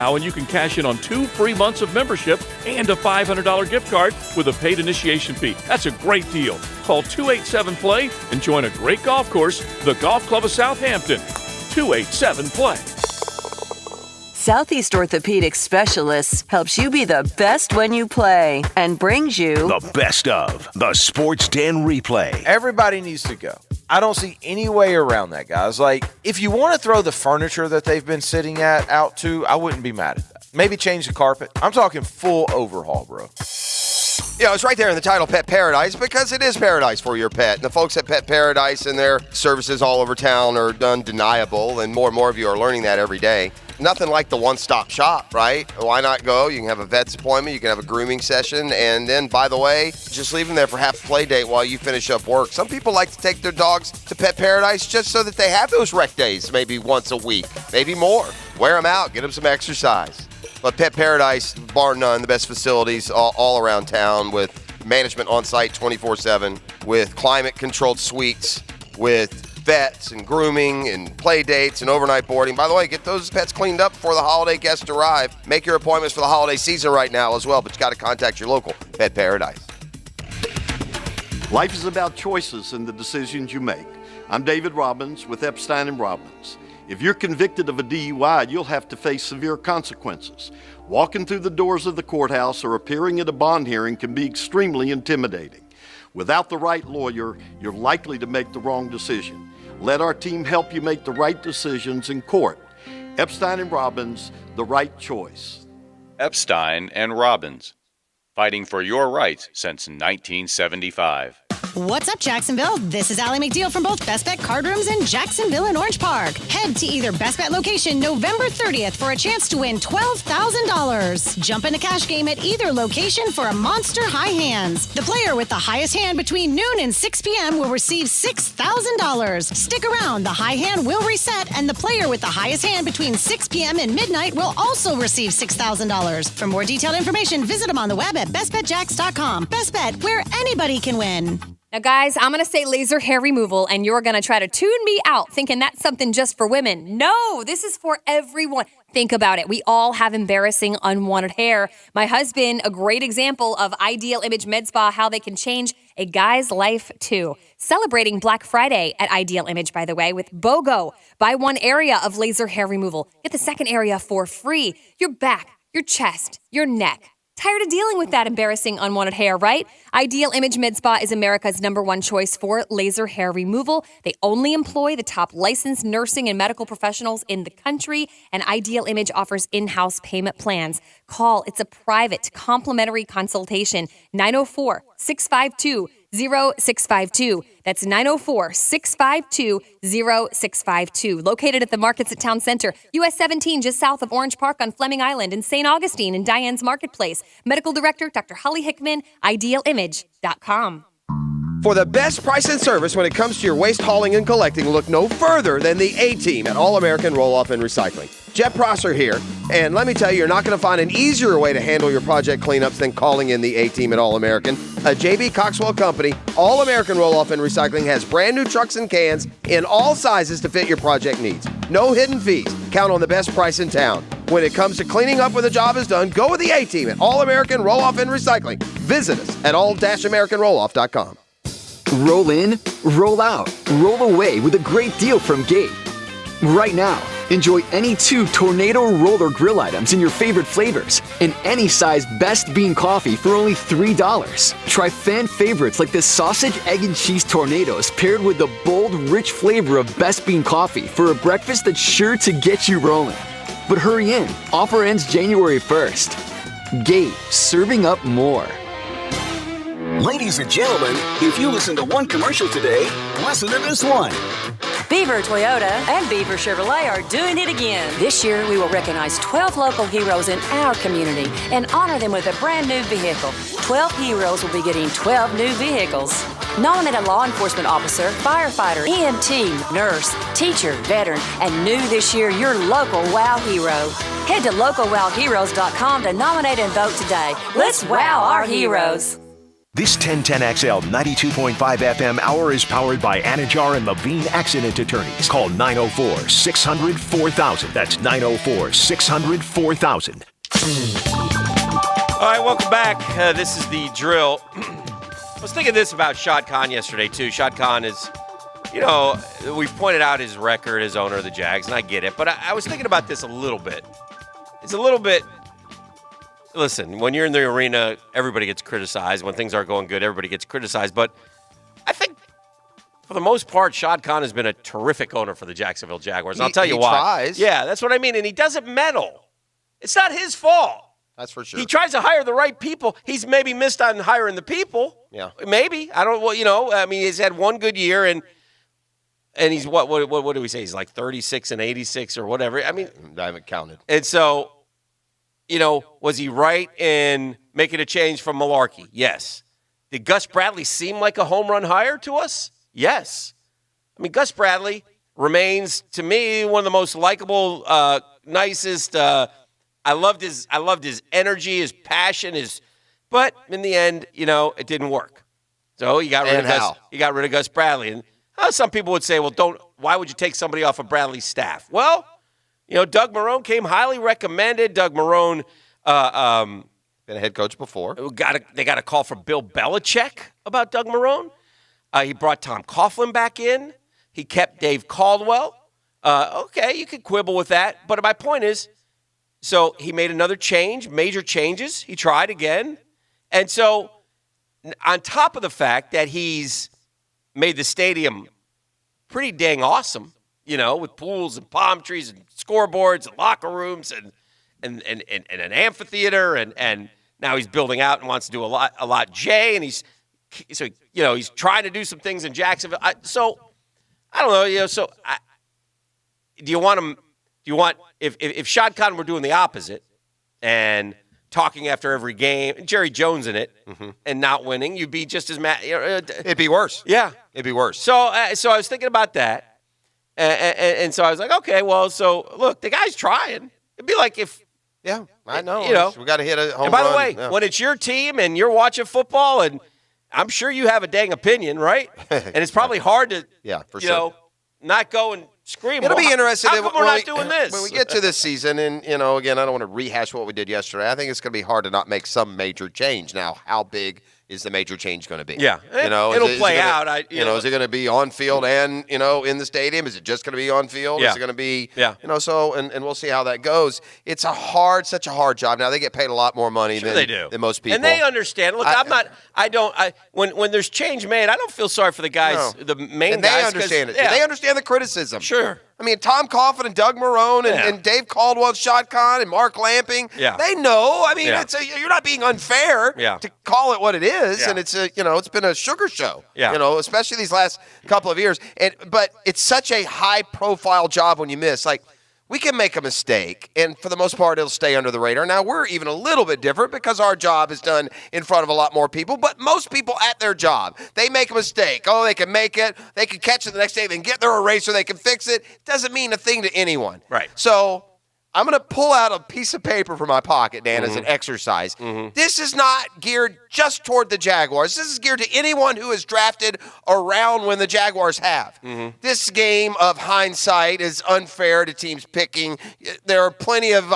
And you can cash in on 2 free months of membership and a $500 gift card with a paid initiation fee. That's a great deal. Call 287-PLAY and join a great golf course, the Golf Club of Southampton. 287-PLAY. Southeast Orthopedic Specialists helps you be the best when you play and brings you the best of the Sports Den replay. Everybody needs to go. I don't see any way around that, guys. Like, if you want to throw the furniture that they've been sitting out too, I wouldn't be mad at that. Maybe change the carpet. I'm talking full overhaul, bro. Yeah, it's right there in the title, Pet Paradise, because it is paradise for your pet. And the folks at Pet Paradise and their services all over town are undeniable, and more of you are learning that every day. Nothing like the one-stop shop, right? Why not go? You can have a vet's appointment, you can have a grooming session, and then, by the way, just leave them there for half a play date while you finish up work. Some people like to take their dogs to Pet Paradise just so that they have those rec days maybe once a week, maybe more. Wear them out, get them some exercise. But Pet Paradise, bar none, the best facilities all around town, with management on site 24/7, with climate-controlled suites, with vets and grooming and play dates and overnight boarding. By the way, get those pets cleaned up before the holiday guests arrive. Make your appointments for the holiday season right now as well, but you got to contact your local Pet Paradise. Life is about choices and the decisions you make. I'm David Robbins with Epstein & Robbins. If you're convicted of a DUI, you'll have to face severe consequences. Walking through the doors of the courthouse or appearing at a bond hearing can be extremely intimidating. Without the right lawyer, you're likely to make the wrong decision. Let our team help you make the right decisions in court. Epstein & Robbins, the right choice. Epstein & Robbins, fighting for your rights since 1975. What's up, Jacksonville? This is Allie McDeal from both Best Bet Card Rooms in Jacksonville and Orange Park. Head to either Best Bet location November 30th for a chance to win $12,000. Jump in a cash game at either location for a monster high hands. The player with the highest hand between noon and 6 p.m. will receive $6,000. Stick around. The high hand will reset, and the player with the highest hand between 6 p.m. and midnight will also receive $6,000. For more detailed information, visit them on the web at bestbetjacks.com. Best Bet, where anybody can win. Now, guys, I'm going to say laser hair removal, and you're going to try to tune me out thinking that's something just for women. No, this is for everyone. Think about it. We all have embarrassing, unwanted hair. My husband, a great example of Ideal Image Med Spa, how they can change a guy's life, too. Celebrating Black Friday at Ideal Image, by the way, with BOGO. Buy one area of laser hair removal. Get the second area for free. Your back, your chest, your neck. Tired of dealing with that embarrassing, unwanted hair, right? Ideal Image Med Spa is America's #1 choice for laser hair removal. They only employ the top licensed nursing and medical professionals in the country, and Ideal Image offers in-house payment plans. Call. It's a private, complimentary consultation. 904-652-0652. That's 904-652-0652. Located at the Markets at Town Center, US 17, just south of Orange Park on Fleming Island, in St. Augustine in Diane's Marketplace. Medical Director, Dr. Holly Hickman, idealimage.com. For the best price and service when it comes to your waste hauling and collecting, look no further than the A-Team at All-American Roll-Off and Recycling. Jeff Prosser here, and let me tell you, you're not going to find an easier way to handle your project cleanups than calling in the A-Team at All-American. A J.B. Coxwell company, All-American Roll-Off and Recycling has brand new trucks and cans in all sizes to fit your project needs. No hidden fees. Count on the best price in town. When it comes to cleaning up when the job is done, go with the A-Team at All-American Roll-Off and Recycling. Visit us at all-americanrolloff.com. Roll in, roll out, roll away with a great deal from Gate. Right now, enjoy any 2 Tornado Roller Grill items in your favorite flavors and any size Best Bean Coffee for only $3. Try fan favorites like the Sausage, Egg, and Cheese Tornadoes paired with the bold, rich flavor of Best Bean Coffee for a breakfast that's sure to get you rolling. But hurry in, offer ends January 1st. Gate, serving up more. Ladies and gentlemen, if you listen to one commercial today, listen to this one. Beaver Toyota and Beaver Chevrolet are doing it again. This year, we will recognize 12 local heroes in our community and honor them with a brand new vehicle. 12 heroes will be getting 12 new vehicles. Nominate a law enforcement officer, firefighter, EMT, nurse, teacher, veteran, and new this year, your local WOW hero. Head to localwowheroes.com to nominate and vote today. Let's wow our heroes. This 1010XL 92.5 FM hour is powered by Anajar and Levine Accident Attorneys. Call 904-600-4000. That's 904-600-4000. All right, welcome back. This is the drill. I was thinking this about Shad Khan yesterday, too. Shad Khan is, we've pointed out his record as owner of the Jags, and I get it. But I was thinking about this a little bit. It's a little bit, listen, when you're in the arena, everybody gets criticized. When things aren't going good, everybody gets criticized. But I think, for the most part, Shad Khan has been a terrific owner for the Jacksonville Jaguars. And I'll tell you why. He tries. Yeah, that's what I mean. And he doesn't meddle. It's not his fault. That's for sure. He tries to hire the right people. He's maybe missed on hiring the people. Yeah. Maybe. I don't, he's had one good year, and he's, what do we say? He's like 36 and 86 or whatever. I mean, I haven't counted. And so, was he right in making a change from Malarkey? Yes. Did Gus Bradley seem like a home run hire to us? Yes. I mean, Gus Bradley remains, to me, one of the most likable, nicest. I loved his energy, his passion, but in the end, it didn't work. So he got rid of Gus. He got rid of Gus Bradley, and some people would say, "Well, why would you take somebody off of Bradley's staff?" Well, Doug Marrone came highly recommended. Doug Marrone, been a head coach before. They got a call from Bill Belichick about Doug Marrone. He brought Tom Coughlin back in. He kept Dave Caldwell. Okay, you could quibble with that, but my point is, so he made another change, major changes. He tried again. And so on top of the fact that he's made the stadium pretty dang awesome, with pools and palm trees and scoreboards and locker rooms and an amphitheater, and now he's building out and wants to do a lot J, and he's trying to do some things in Jacksonville. I don't know, do you want him? Do you want, if Shad Khan were doing the opposite and talking after every game, Jerry Jones in it, and not winning, you'd be just as mad. It'd be worse. Yeah. It'd be worse. So I was thinking about that. And so I was like, okay, well, so look, the guy's trying. It'd be like if. Yeah, I know. We got to hit a home run. And by the way, when it's your team and you're watching football, and I'm sure you have a dang opinion, right? And it's probably hard to, not go and scream. It'll be interesting. How come we're not doing this? When we get to this season, and, again, I don't want to rehash what we did yesterday. I think it's going to be hard to not make some major change. Now, how big is the major change going to be? Yeah. It'll play out. Is it going to be on field and, in the stadium? Is it just going to be on field? Yeah. Is it going to be, and we'll see how that goes. It's such a hard job. Now, they get paid a lot more money than most people. And they understand. Look, when there's change made, I don't feel sorry for the guys, the main and guys. They understand it. Yeah. They understand the criticism. Sure. I mean, Tom Coughlin and Doug Marrone and Dave Caldwell, Shad Khan, and Mark Lamping, they know. I mean, you're not being unfair to call it what it is, and it's it's been a sugar show, especially these last couple of years. But it's such a high-profile job when you miss. Like, we can make a mistake, and for the most part, it'll stay under the radar. Now, we're even a little bit different because our job is done in front of a lot more people, but most people at their job, they make a mistake. Oh, they can make it. They can catch it the next day. They can get their eraser. They can fix it. It doesn't mean a thing to anyone. Right. So I'm going to pull out a piece of paper from my pocket, Dan, as an exercise. This is not geared just toward the Jaguars. This is geared to anyone who is drafted around when the Jaguars have. This game of hindsight is unfair to teams picking. There are plenty of,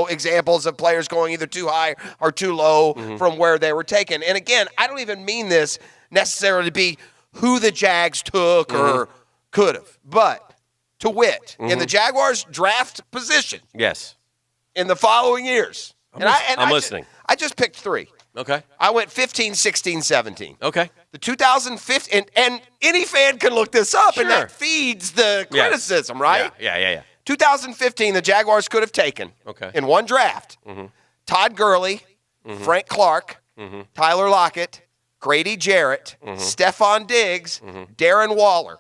examples of players going either too high or too low from where they were taken. And again, I don't even mean this necessarily to be who the Jags took or could have. But to wit, in the Jaguars' draft position. Yes. In the following years. I'm listening. I just picked 3. Okay. I went 15, 16, 17. Okay. The 2015, and any fan can look this up, and that feeds the criticism, right? Yeah. 2015, the Jaguars could have taken in one draft Todd Gurley, Frank Clark, Tyler Lockett, Grady Jarrett, Stephon Diggs, Darren Waller.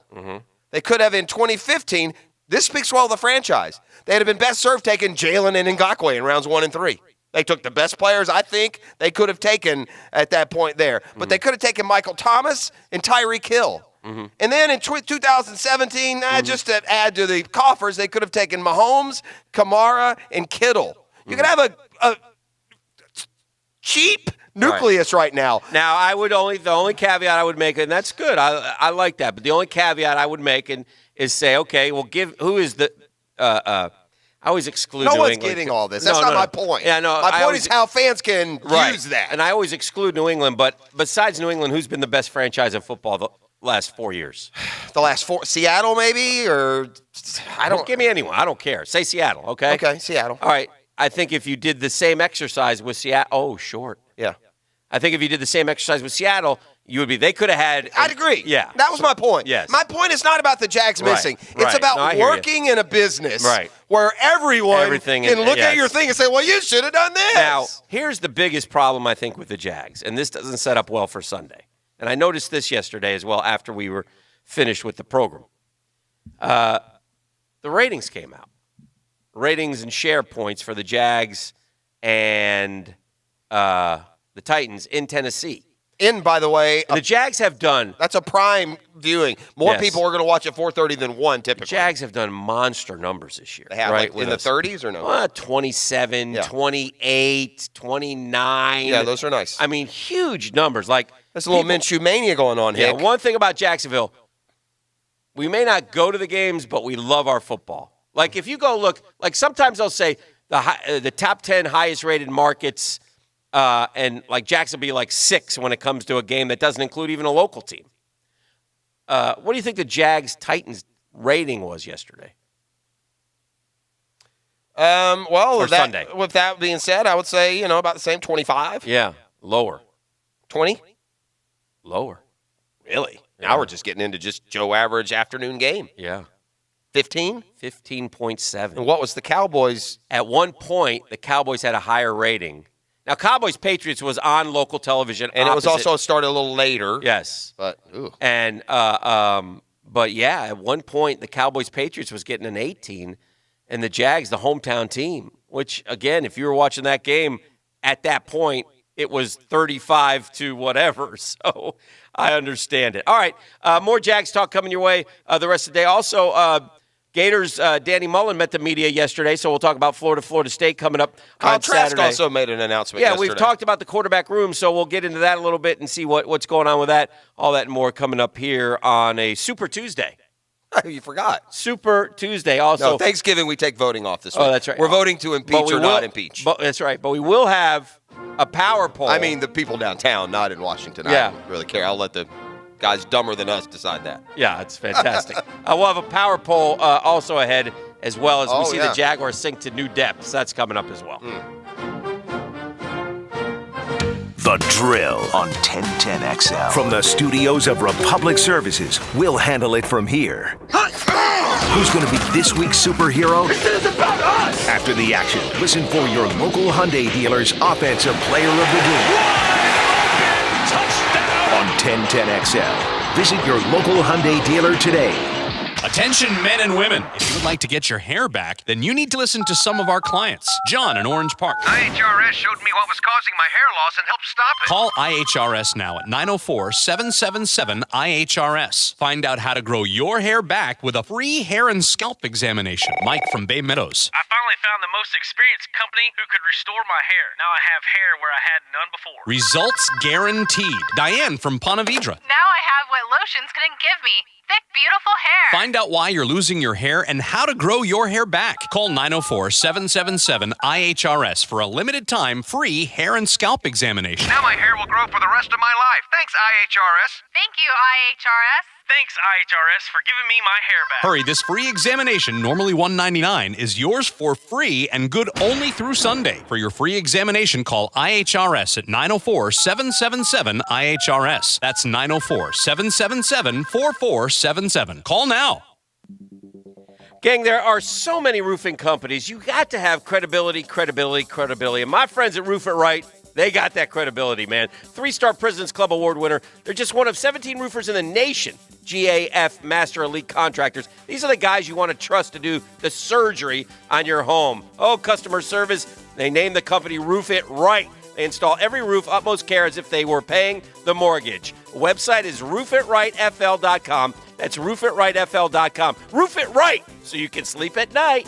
They could have in 2015. This speaks well of the franchise. They'd have been best served taking Jalen and Ngakoue in rounds 1 and 3. They took the best players I think they could have taken at that point there. But they could have taken Michael Thomas and Tyreek Hill. And then in 2017, just to add to the coffers, they could have taken Mahomes, Kamara, and Kittle. You could have a cheap nucleus right now. Now, the only caveat I would make, and that's good. I like that. But the only caveat I would make is say, okay, well, who is the I always exclude No New one's England. getting all this. That's not my point. Yeah, no. My point is how fans can use that. And I always exclude New England. But besides New England, who's been the best franchise in football the last 4 years? The last 4, Seattle maybe, or Don't give me anyone. I don't care. Say Seattle, okay? Okay, Seattle. All right. I think if you did the same exercise with Seattle, short. Yeah. I think if you did the same exercise with Seattle, you would be. They could have had. I'd agree. Yeah. That was my point. Yes. My point is not about the Jags missing. It's about working in a business where everyone can look at your thing and say, well, you should have done this. Now, here's the biggest problem, I think, with the Jags, and this doesn't set up well for Sunday. And I noticed this yesterday as well after we were finished with the program. The ratings came out. Ratings and share points for the Jags and the Titans in Tennessee. By the way, the Jags have done. That's a prime viewing. More people are going to watch at 4:30 than 1 typically. The Jags have done monster numbers this year. They have, right, like in the 30s or no? 27, 28, 29. Yeah, those are nice. I mean, huge numbers. Like there's a little Minshew mania going on here. Yeah, one thing about Jacksonville, we may not go to the games, but we love our football. Like if you go look, like sometimes they'll say the top 10 highest rated markets. And like Jackson be like 6 when it comes to a game that doesn't include even a local team. What do you think the Jags-Titans rating was yesterday? Well, Sunday. With that being said, I would say, about the same, 25. Yeah, lower. 20? Lower. Really? Yeah. Now we're just getting into just Joe average afternoon game. Yeah. 15? 15.7. And what was the Cowboys? At one point, the Cowboys had a higher rating. Now, Cowboys-Patriots was on local television. And it was also started a little later. Yes. But, but yeah, at one point, the Cowboys-Patriots was getting an 18, and the Jags, the hometown team, which, again, if you were watching that game, at that point, it was 35 to whatever. So I understand it. All right, more Jags talk coming your way the rest of the day. Also, Gators, Danny Mullen met the media yesterday, so we'll talk about Florida State coming up on Saturday. Trask also made an announcement yesterday. We've talked about the quarterback room, so we'll get into that a little bit and see what's going on with that. All that and more coming up here on a Super Tuesday. You forgot. Super Tuesday. Also, no, Thanksgiving we take voting off this week. Oh, that's right. We're voting to impeach or not impeach. That's right. But we will have a power poll. I mean, the people downtown, not in Washington. Yeah. I don't really care. I'll let the guys dumber than us decide that. Yeah, it's fantastic. We'll have a power poll also ahead, as well as we see the Jaguars sink to new depths. That's coming up as well. The Drill on 1010XL. From the studios of Republic Services, we'll handle it from here. Who's going to be this week's superhero? This is about us! After the action, listen for your local Hyundai dealer's Offensive Player of the Game. Touchdown! On 1010XL. Visit your local Hyundai dealer today. Attention men and women. If you would like to get your hair back, then you need to listen to some of our clients. John in Orange Park. IHRS showed me what was causing my hair loss and helped stop it. Call IHRS now at 904-777-IHRS. Find out how to grow your hair back with a free hair and scalp examination. Mike from Bay Meadows. I finally found the most experienced company who could restore my hair. Now I have hair where I had none before. Results guaranteed. Diane from Ponte Vedra. Now I have what lotions couldn't give me. Thick, beautiful hair. Find out why you're losing your hair and how to grow your hair back. Call 904-777-IHRS for a limited time free hair and scalp examination. Now my hair will grow for the rest of my life. Thanks, IHRS. Thank you, IHRS. Thanks, IHRS, for giving me my hair back. Hurry, this free examination, normally $199, is yours for free and good only through Sunday. For your free examination, call IHRS at 904-777-IHRS. That's 904-777-4477. Call now. Gang, there are so many roofing companies. You got to have credibility. And my friends at Roof It Right, they got that credibility, man. 3-star President's Club Award winner. They're just one of 17 roofers in the nation. GAF Master Elite Contractors. These are the guys you want to trust to do the surgery on your home. Oh, customer service. They named the company Roof It Right. They install every roof, utmost care, as if they were paying the mortgage. The website is roofitRightFL.com. That's roofitRightFL.com. Roof It Right, so you can sleep at night.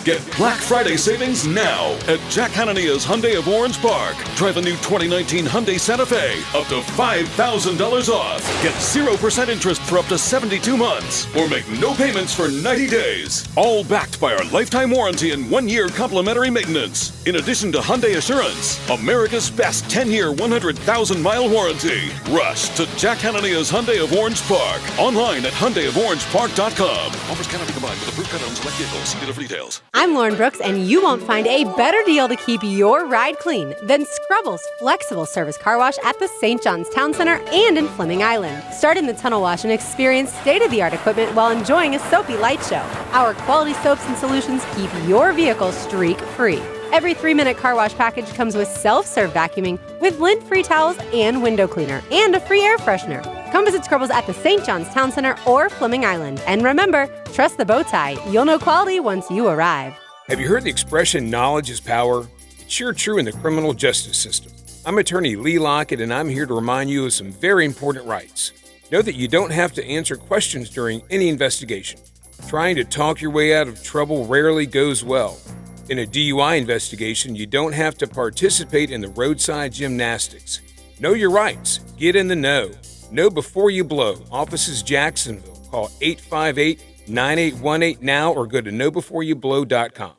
Get Black Friday savings now at Jack Hanania's Hyundai of Orange Park. Drive a new 2019 Hyundai Santa Fe up to $5,000 off. Get 0% interest for up to 72 months or make no payments for 90 days. All backed by our lifetime warranty and 1-year complimentary maintenance. In addition to Hyundai Assurance, America's best 10-year, 100,000-mile warranty. Rush to Jack Hanania's Hyundai of Orange Park. Online at HyundaiofOrangePark.com. Offers cannot be combined with approved credit on select vehicles. See dealer for details. I'm Lauren Brooks, and you won't find a better deal to keep your ride clean than Scrubble's flexible service car wash at the St. John's Town Center and in Fleming Island. Start in the tunnel wash and experience state-of-the-art equipment while enjoying a soapy light show. Our quality soaps and solutions keep your vehicle streak-free. Every 3-minute car wash package comes with self-serve vacuuming with lint-free towels and window cleaner and a free air freshener. Come visit Scrubbles at the St. John's Town Center or Fleming Island. And remember, trust the bow tie. You'll know quality once you arrive. Have you heard the expression, knowledge is power? It's sure true in the criminal justice system. I'm attorney Lee Lockett, and I'm here to remind you of some very important rights. Know that you don't have to answer questions during any investigation. Trying to talk your way out of trouble rarely goes well. In a DUI investigation, you don't have to participate in the roadside gymnastics. Know your rights. Get in the know. Know before you blow. Offices Jacksonville. Call 858-9818 now or go to knowbeforeyouBlow.com.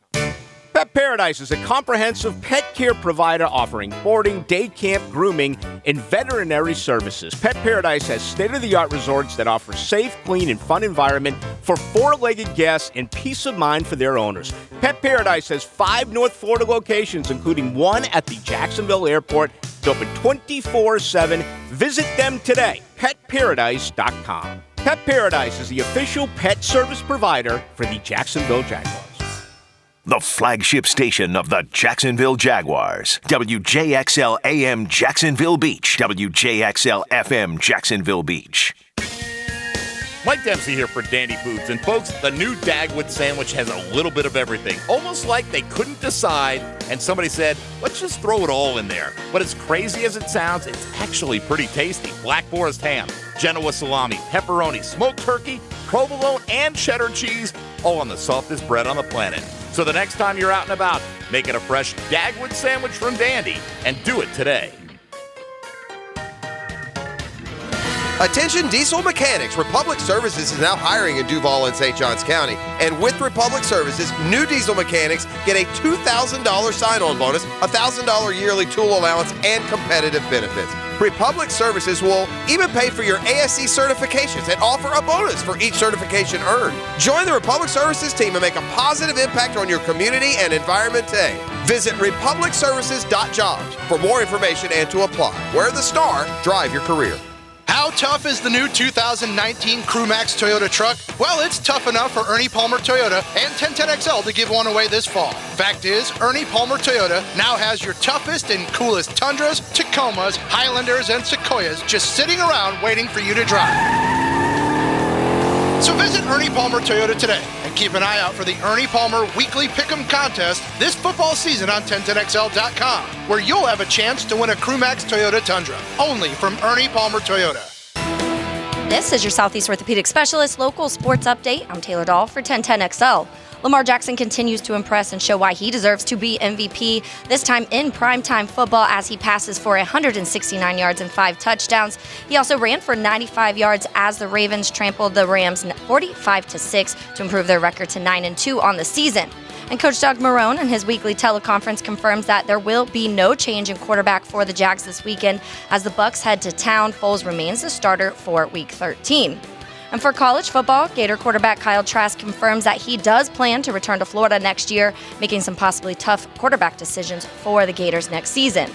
Pet Paradise is a comprehensive pet care provider offering boarding, day camp, grooming, and veterinary services. Pet Paradise has state-of-the-art resorts that offer safe, clean, and fun environment for 4-legged guests and peace of mind for their owners. Pet Paradise has 5 North Florida locations, including one at the Jacksonville Airport. It's open 24/7. Visit them today, petparadise.com. Pet Paradise is the official pet service provider for the Jacksonville Jaguars. The flagship station of the Jacksonville Jaguars. WJXL AM Jacksonville Beach. WJXL FM Jacksonville Beach. Mike Dempsey here for Dandy Foods. And folks, the new Dagwood sandwich has a little bit of everything. Almost like they couldn't decide and somebody said, let's just throw it all in there. But as crazy as it sounds, it's actually pretty tasty. Black Forest ham, Genoa salami, pepperoni, smoked turkey, provolone, and cheddar cheese, all on the softest bread on the planet. So the next time you're out and about, make it a fresh Dagwood sandwich from Dandy and do it today. Attention diesel mechanics. Republic Services is now hiring in Duval and St. Johns County. And with Republic Services, new diesel mechanics get a $2,000 sign-on bonus, a $1,000 yearly tool allowance, and competitive benefits. Republic Services will even pay for your ASC certifications and offer a bonus for each certification earned. Join the Republic Services team and make a positive impact on your community and environment today. Visit republicservices.jobs for more information and to apply. Wear the star, drive your career. How tough is the new 2019 Crewmax Toyota truck? Well, it's tough enough for Ernie Palmer Toyota and 1010XL to give one away this fall. Fact is, Ernie Palmer Toyota now has your toughest and coolest Tundras, Tacomas, Highlanders, and Sequoias just sitting around waiting for you to drive. So visit Ernie Palmer Toyota today and keep an eye out for the Ernie Palmer Weekly Pick'em Contest this football season on 1010XL.com, where you'll have a chance to win a Crewmax Toyota Tundra, only from Ernie Palmer Toyota. This is your Southeast Orthopedic Specialist Local Sports Update. I'm Taylor Dahl for 1010XL. Lamar Jackson continues to impress and show why he deserves to be MVP, this time in primetime football as he passes for 169 yards and 5 touchdowns. He also ran for 95 yards as the Ravens trampled the Rams 45-6 to improve their record to 9-2 on the season. And Coach Doug Marrone in his weekly teleconference confirms that there will be no change in quarterback for the Jags this weekend as the Bucs head to town. Foles remains the starter for Week 13. And for college football, Gator quarterback Kyle Trask confirms that he does plan to return to Florida next year, making some possibly tough quarterback decisions for the Gators next season.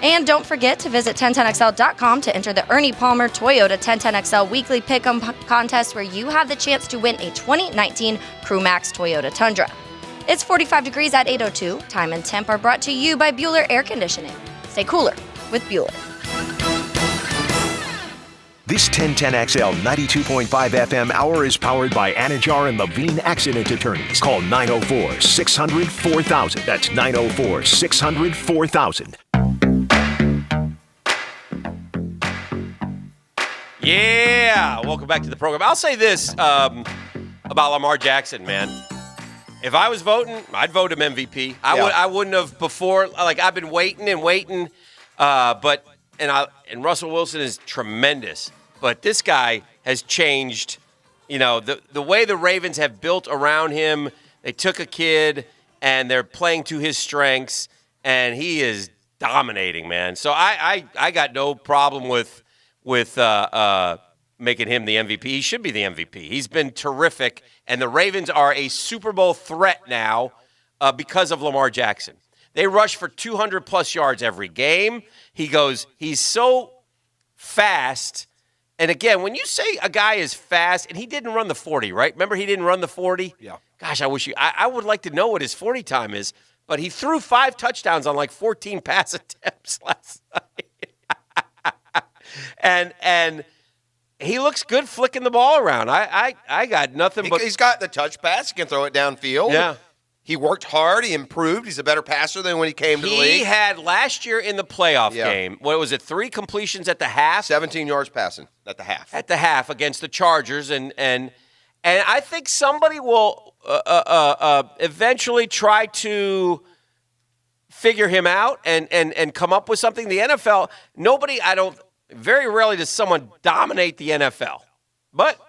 And don't forget to visit 1010XL.com to enter the Ernie Palmer Toyota 1010XL Weekly Pick'em Contest, where you have the chance to win a 2019 Crewmax Toyota Tundra. It's 45 degrees at 8:02. Time and temp are brought to you by Bueller Air Conditioning. Stay cooler with Bueller. This 1010XL 92.5 FM hour is powered by Anajar and Levine Accident Attorneys. Call 904-600-4000. That's 904-600-4000. Yeah, welcome back to the program. I'll say this about Lamar Jackson, man. If I was voting, I'd vote him MVP. I wouldn't have before. Like, I've been waiting and waiting, and Russell Wilson is tremendous. But this guy has changed. You know, the way the Ravens have built around him. They took a kid and they're playing to his strengths, and he is dominating, man. So I got no problem with making him the MVP. He should be the MVP. He's been terrific, and the Ravens are a Super Bowl threat now because of Lamar Jackson. They rush for 200-plus yards every game. He's so fast. And, again, when you say a guy is fast, and he didn't run the 40, right? Remember he didn't run the 40? Yeah. Gosh, I would like to know what his 40 time is, but he threw 5 touchdowns on like 14 pass attempts last night. and he looks good flicking the ball around. I got nothing but. He's got the touch pass. He can throw it downfield. Yeah. He worked hard. He improved. He's a better passer than when he came to the league. He had last year in the playoff game, what was it, 3 completions at the half? 17 yards passing at the half. At the half against the Chargers. And I think somebody will eventually try to figure him out and come up with something. The NFL, very rarely does someone dominate the NFL. But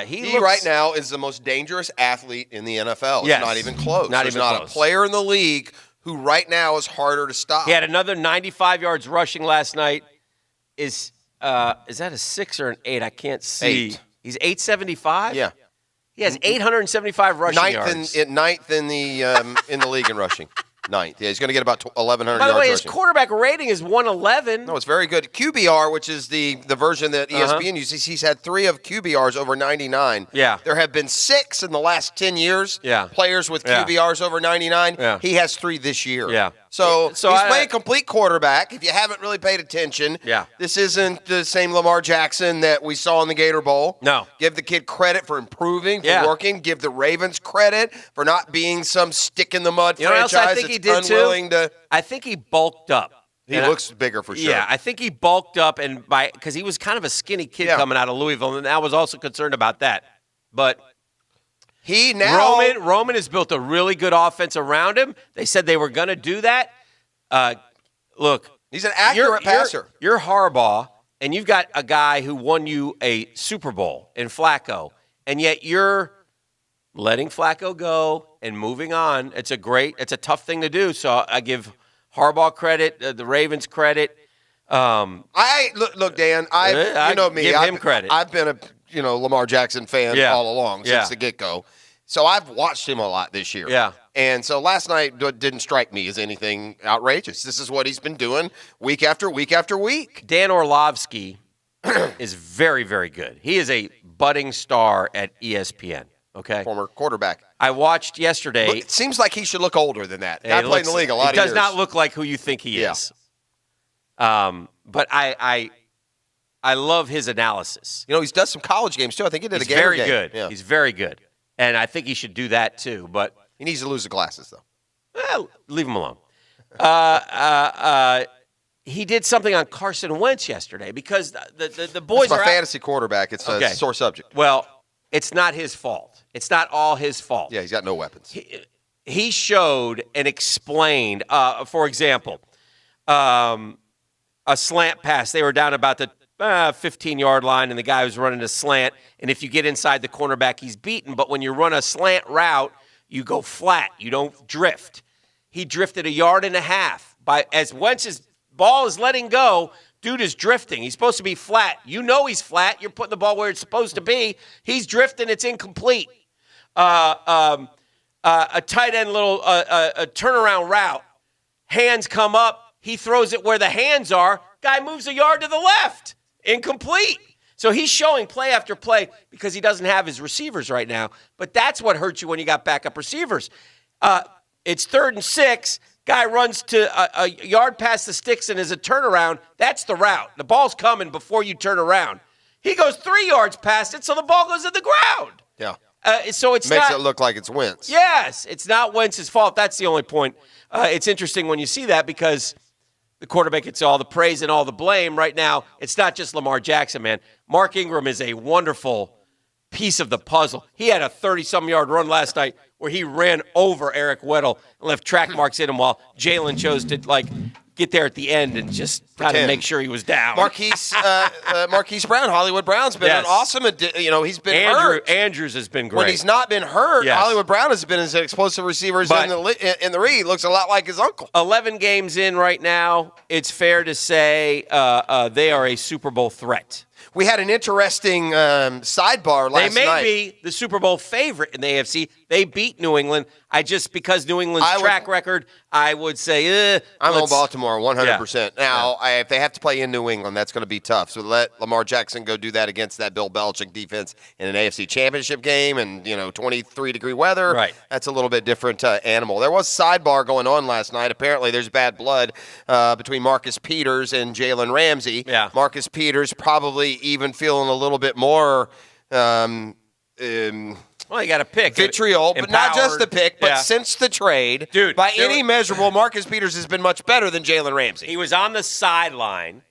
he right now is the most dangerous athlete in the NFL. It's Yes. not even close. Not There's even not close. a player in the league who right now is harder to stop. He had another 95 yards rushing last night. Is that a 6 or an 8? I can't see. 8. He's 875? Yeah. He has 875 rushing yards. Ninth in the league in rushing. Ninth. Yeah, he's going to get about 1,100 By the yards way, his rushing. quarterback rating is 111. No, it's very good. QBR, which is the version that ESPN uses, he's had 3 of QBRs over 99. Yeah. There have been 6 in the last 10 years. Yeah. Players with Yeah. QBRs over 99. Yeah. He has 3 this year. Yeah. So he's I- playing complete quarterback. If you haven't really paid attention, this isn't the same Lamar Jackson that we saw in the Gator Bowl. No. Give the kid credit for improving, for working. Give the Ravens credit for not being some stick-in-the-mud You know what else franchise I think he that's did unwilling too? to. I think he bulked up. He And looks bigger for sure. Yeah, I think he bulked up, and because he was kind of a skinny kid coming out of Louisville, and I was also concerned about that. But he now Roman has built a really good offense around him. They said they were going to do that. Look, he's an accurate passer. You're Harbaugh, and you've got a guy who won you a Super Bowl in Flacco, and yet you're letting Flacco go and moving on. It's a tough thing to do. So I give Harbaugh credit, the Ravens credit. Look, Dan. You know me. Give him credit. I've been a Lamar Jackson fan all along since the get-go. So I've watched him a lot this year. Yeah. And so last night didn't strike me as anything outrageous. This is what he's been doing week after week after week. Dan Orlovsky is very, very good. He is a budding star at ESPN. Okay. Former quarterback. I watched yesterday. It seems like he should look older than that. Guy played in the league a lot of years. years. He does not look like who you think he is. But I love his analysis. You know, he's done some college games, too. I think he did a Gator very game. good. Yeah. He's very good. And I think he should do that, too. But he needs to lose the glasses, though. Leave him alone. He did something on Carson Wentz yesterday because the boys That's my are fantasy quarterback. It's a sore subject. Well, it's not his fault. It's not all his fault. Yeah, he's got no weapons. He showed and explained, for example, a slant pass. They were down about the 15-yard line, and the guy was running a slant. And if you get inside the cornerback, he's beaten. But when you run a slant route, you go flat. You don't drift. He drifted 1.5 yards. As Wentz's ball is letting go, dude is drifting. He's supposed to be flat. You know he's flat. You're putting the ball where it's supposed to be. He's drifting. It's incomplete. A tight end little a turnaround route. Hands come up. He throws it where the hands are. Guy moves 1 yard to the left. Incomplete. So he's showing play after play because he doesn't have his receivers right now. But that's what hurts you when you got backup receivers. It's 3rd and 6. Guy runs to a yard past the sticks and is a turnaround. That's the route. The ball's coming before you turn around. He goes 3 yards past it, so the ball goes in the ground. Yeah. So it's Makes not, it look like it's Wentz. Yes, it's not Wentz's fault. That's the only point. It's interesting when you see that because the quarterback gets all the praise and all the blame. Right now, it's not just Lamar Jackson, man. Mark Ingram is a wonderful piece of the puzzle. He had a 30-some yard run last night where he ran over Eric Weddle and left track marks in him while Jalen chose to, get there at the end and just kind of make sure he was down. Marquise Brown, Hollywood Brown's been an awesome he's been hurt. Andrews has been great. When he's not been hurt, Yes. Hollywood Brown has been as explosive receivers in the league. Looks a lot like his uncle. 11 games in right now, it's fair to say they are a Super Bowl threat. We had an interesting sidebar last night. They may be the Super Bowl favorite in the AFC. They beat New England. Because New England's track record, I would say, I'm on Baltimore 100%. Yeah. Now, if they have to play in New England, that's going to be tough. So let Lamar Jackson go do that against that Bill Belichick defense in an AFC Championship game and 23-degree weather. Right. That's a little bit different animal. There was sidebar going on last night. Apparently, there's bad blood between Marcus Peters and Jalen Ramsey. Yeah. Marcus Peters probably even feeling a little bit more. Well, you got to pick. Vitriol, but not just the pick, but since the trade, dude, by any measurable, Marcus Peters has been much better than Jalen Ramsey. He was on the sideline.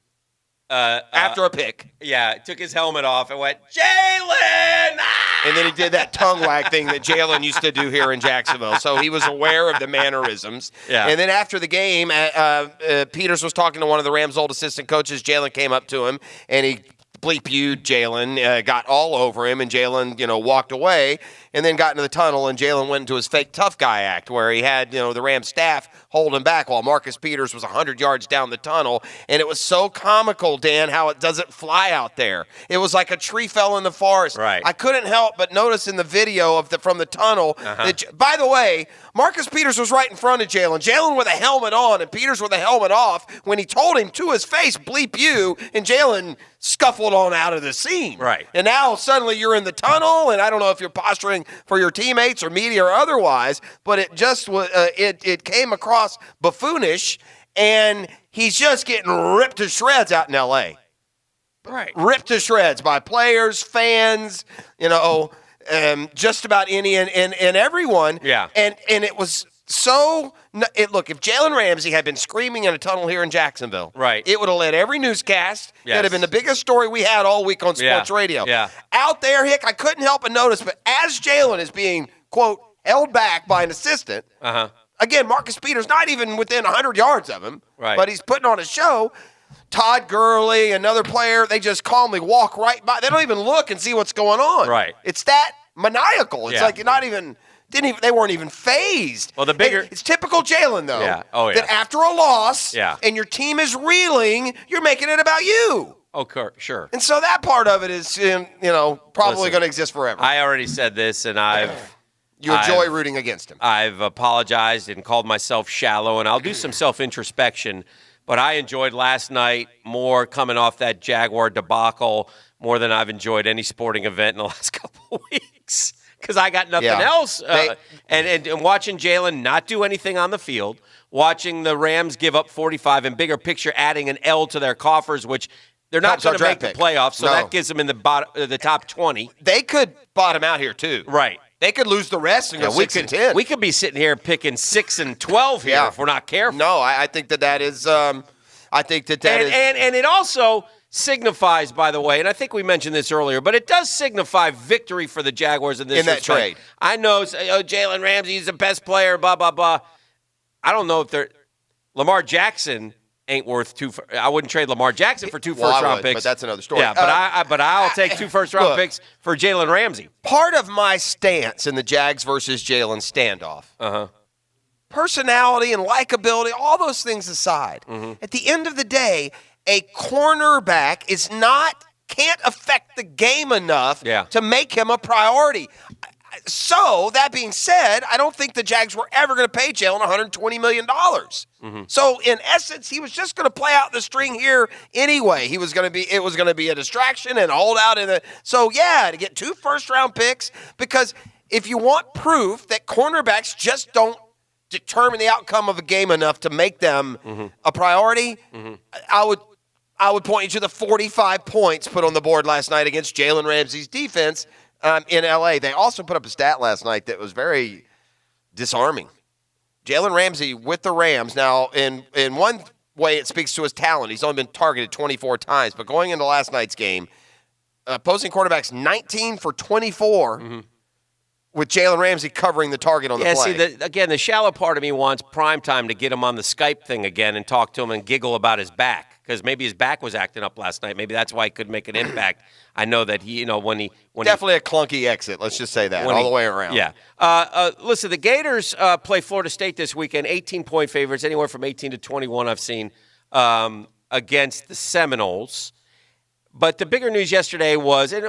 After a pick. Yeah, took his helmet off and went, Jalen! And then he did that tongue wag thing that Jalen used to do here in Jacksonville. So he was aware of the mannerisms. Yeah. And then after the game, Peters was talking to one of the Rams' old assistant coaches. Jalen came up to him, and he bleep-viewed Jalen, got all over him, and Jalen, walked away, and then got into the tunnel, and Jalen went into his fake tough guy act where he had, the Rams staff hold him back while Marcus Peters was 100 yards down the tunnel, and it was so comical, Dan, how it doesn't fly out there. It was like a tree fell in the forest. Right. I couldn't help but notice in the video from the tunnel, that, by the way, Marcus Peters was right in front of Jalen. Jalen with a helmet on and Peters with a helmet off when he told him to his face, bleep you, and Jalen scuffled on out of the scene. Right. And now suddenly you're in the tunnel, and I don't know if you're posturing for your teammates or media or otherwise, but it just was, it came across buffoonish, and he's just getting ripped to shreds out in L.A. Right. Ripped to shreds by players, fans, just about any and everyone. Yeah. And it was so look, if Jalen Ramsey had been screaming in a tunnel here in Jacksonville, right, it would have led every newscast. Yes. It'd have been the biggest story we had all week on sports radio. Yeah. Out there, Hick, I couldn't help but notice, but as Jalen is being, quote, held back by an assistant, again, Marcus Peters not even within 100 yards of him, right, but he's putting on a show. Todd Gurley, another player, they just calmly walk right by. They don't even look and see what's going on. Right. It's that maniacal. It's like you're not even they weren't even phased. Well, the bigger it's typical Jalen though. Yeah. Oh yeah. That after a loss, and your team is reeling, you're making it about you. Oh, sure. And so that part of it is probably going to exist forever. I already said this, and you enjoy rooting against him. I've apologized and called myself shallow, and I'll do some self-introspection. But I enjoyed last night more coming off that Jaguar debacle more than I've enjoyed any sporting event in the last couple of weeks because I got nothing else. And watching Jalen not do anything on the field, watching the Rams give up 45, and bigger picture adding an L to their coffers, which they're not going to make the playoffs, so that gives them in the top 20. They could bottom out here too. Right. They could lose the rest and go 6-10. We could be sitting here picking 6 and 12 here if we're not careful. No, I think that is. I think that is. And it also signifies, by the way, and I think we mentioned this earlier, but it does signify victory for the Jaguars in this that trade. I know, Jalen Ramsey's the best player, blah blah blah. I don't know if Lamar Jackson ain't worth I wouldn't trade Lamar Jackson for 2 first-round picks. But that's another story. Yeah, but I'll take 2 first-round picks for Jalen Ramsey. Part of my stance in the Jags versus Jalen standoff, personality and likability, all those things aside, at the end of the day, a cornerback can't affect the game enough to make him a priority. So, that being said, I don't think the Jags were ever going to pay Jalen $120 million. So, in essence, he was just going to play out the string here anyway. It was going to be a distraction and a holdout. To get 2 first-round picks, because if you want proof that cornerbacks just don't determine the outcome of a game enough to make them a priority, I would point you to the 45 points put on the board last night against Jalen Ramsey's defense in L.A. They also put up a stat last night that was very disarming. Jalen Ramsey with the Rams. Now, in one way, it speaks to his talent. He's only been targeted 24 times. But going into last night's game, opposing quarterbacks 19 for 24 with Jalen Ramsey covering the target on the play. See, again, the shallow part of me wants primetime to get him on the Skype thing again and talk to him and giggle about his back, because maybe his back was acting up last night. Maybe that's why he couldn't make an impact. I know that he, definitely a clunky exit. Let's just say that all the way around. Yeah. Listen, the Gators play Florida State this weekend. 18-point favorites, anywhere from 18 to 21. I've seen against the Seminoles. But the bigger news yesterday was, and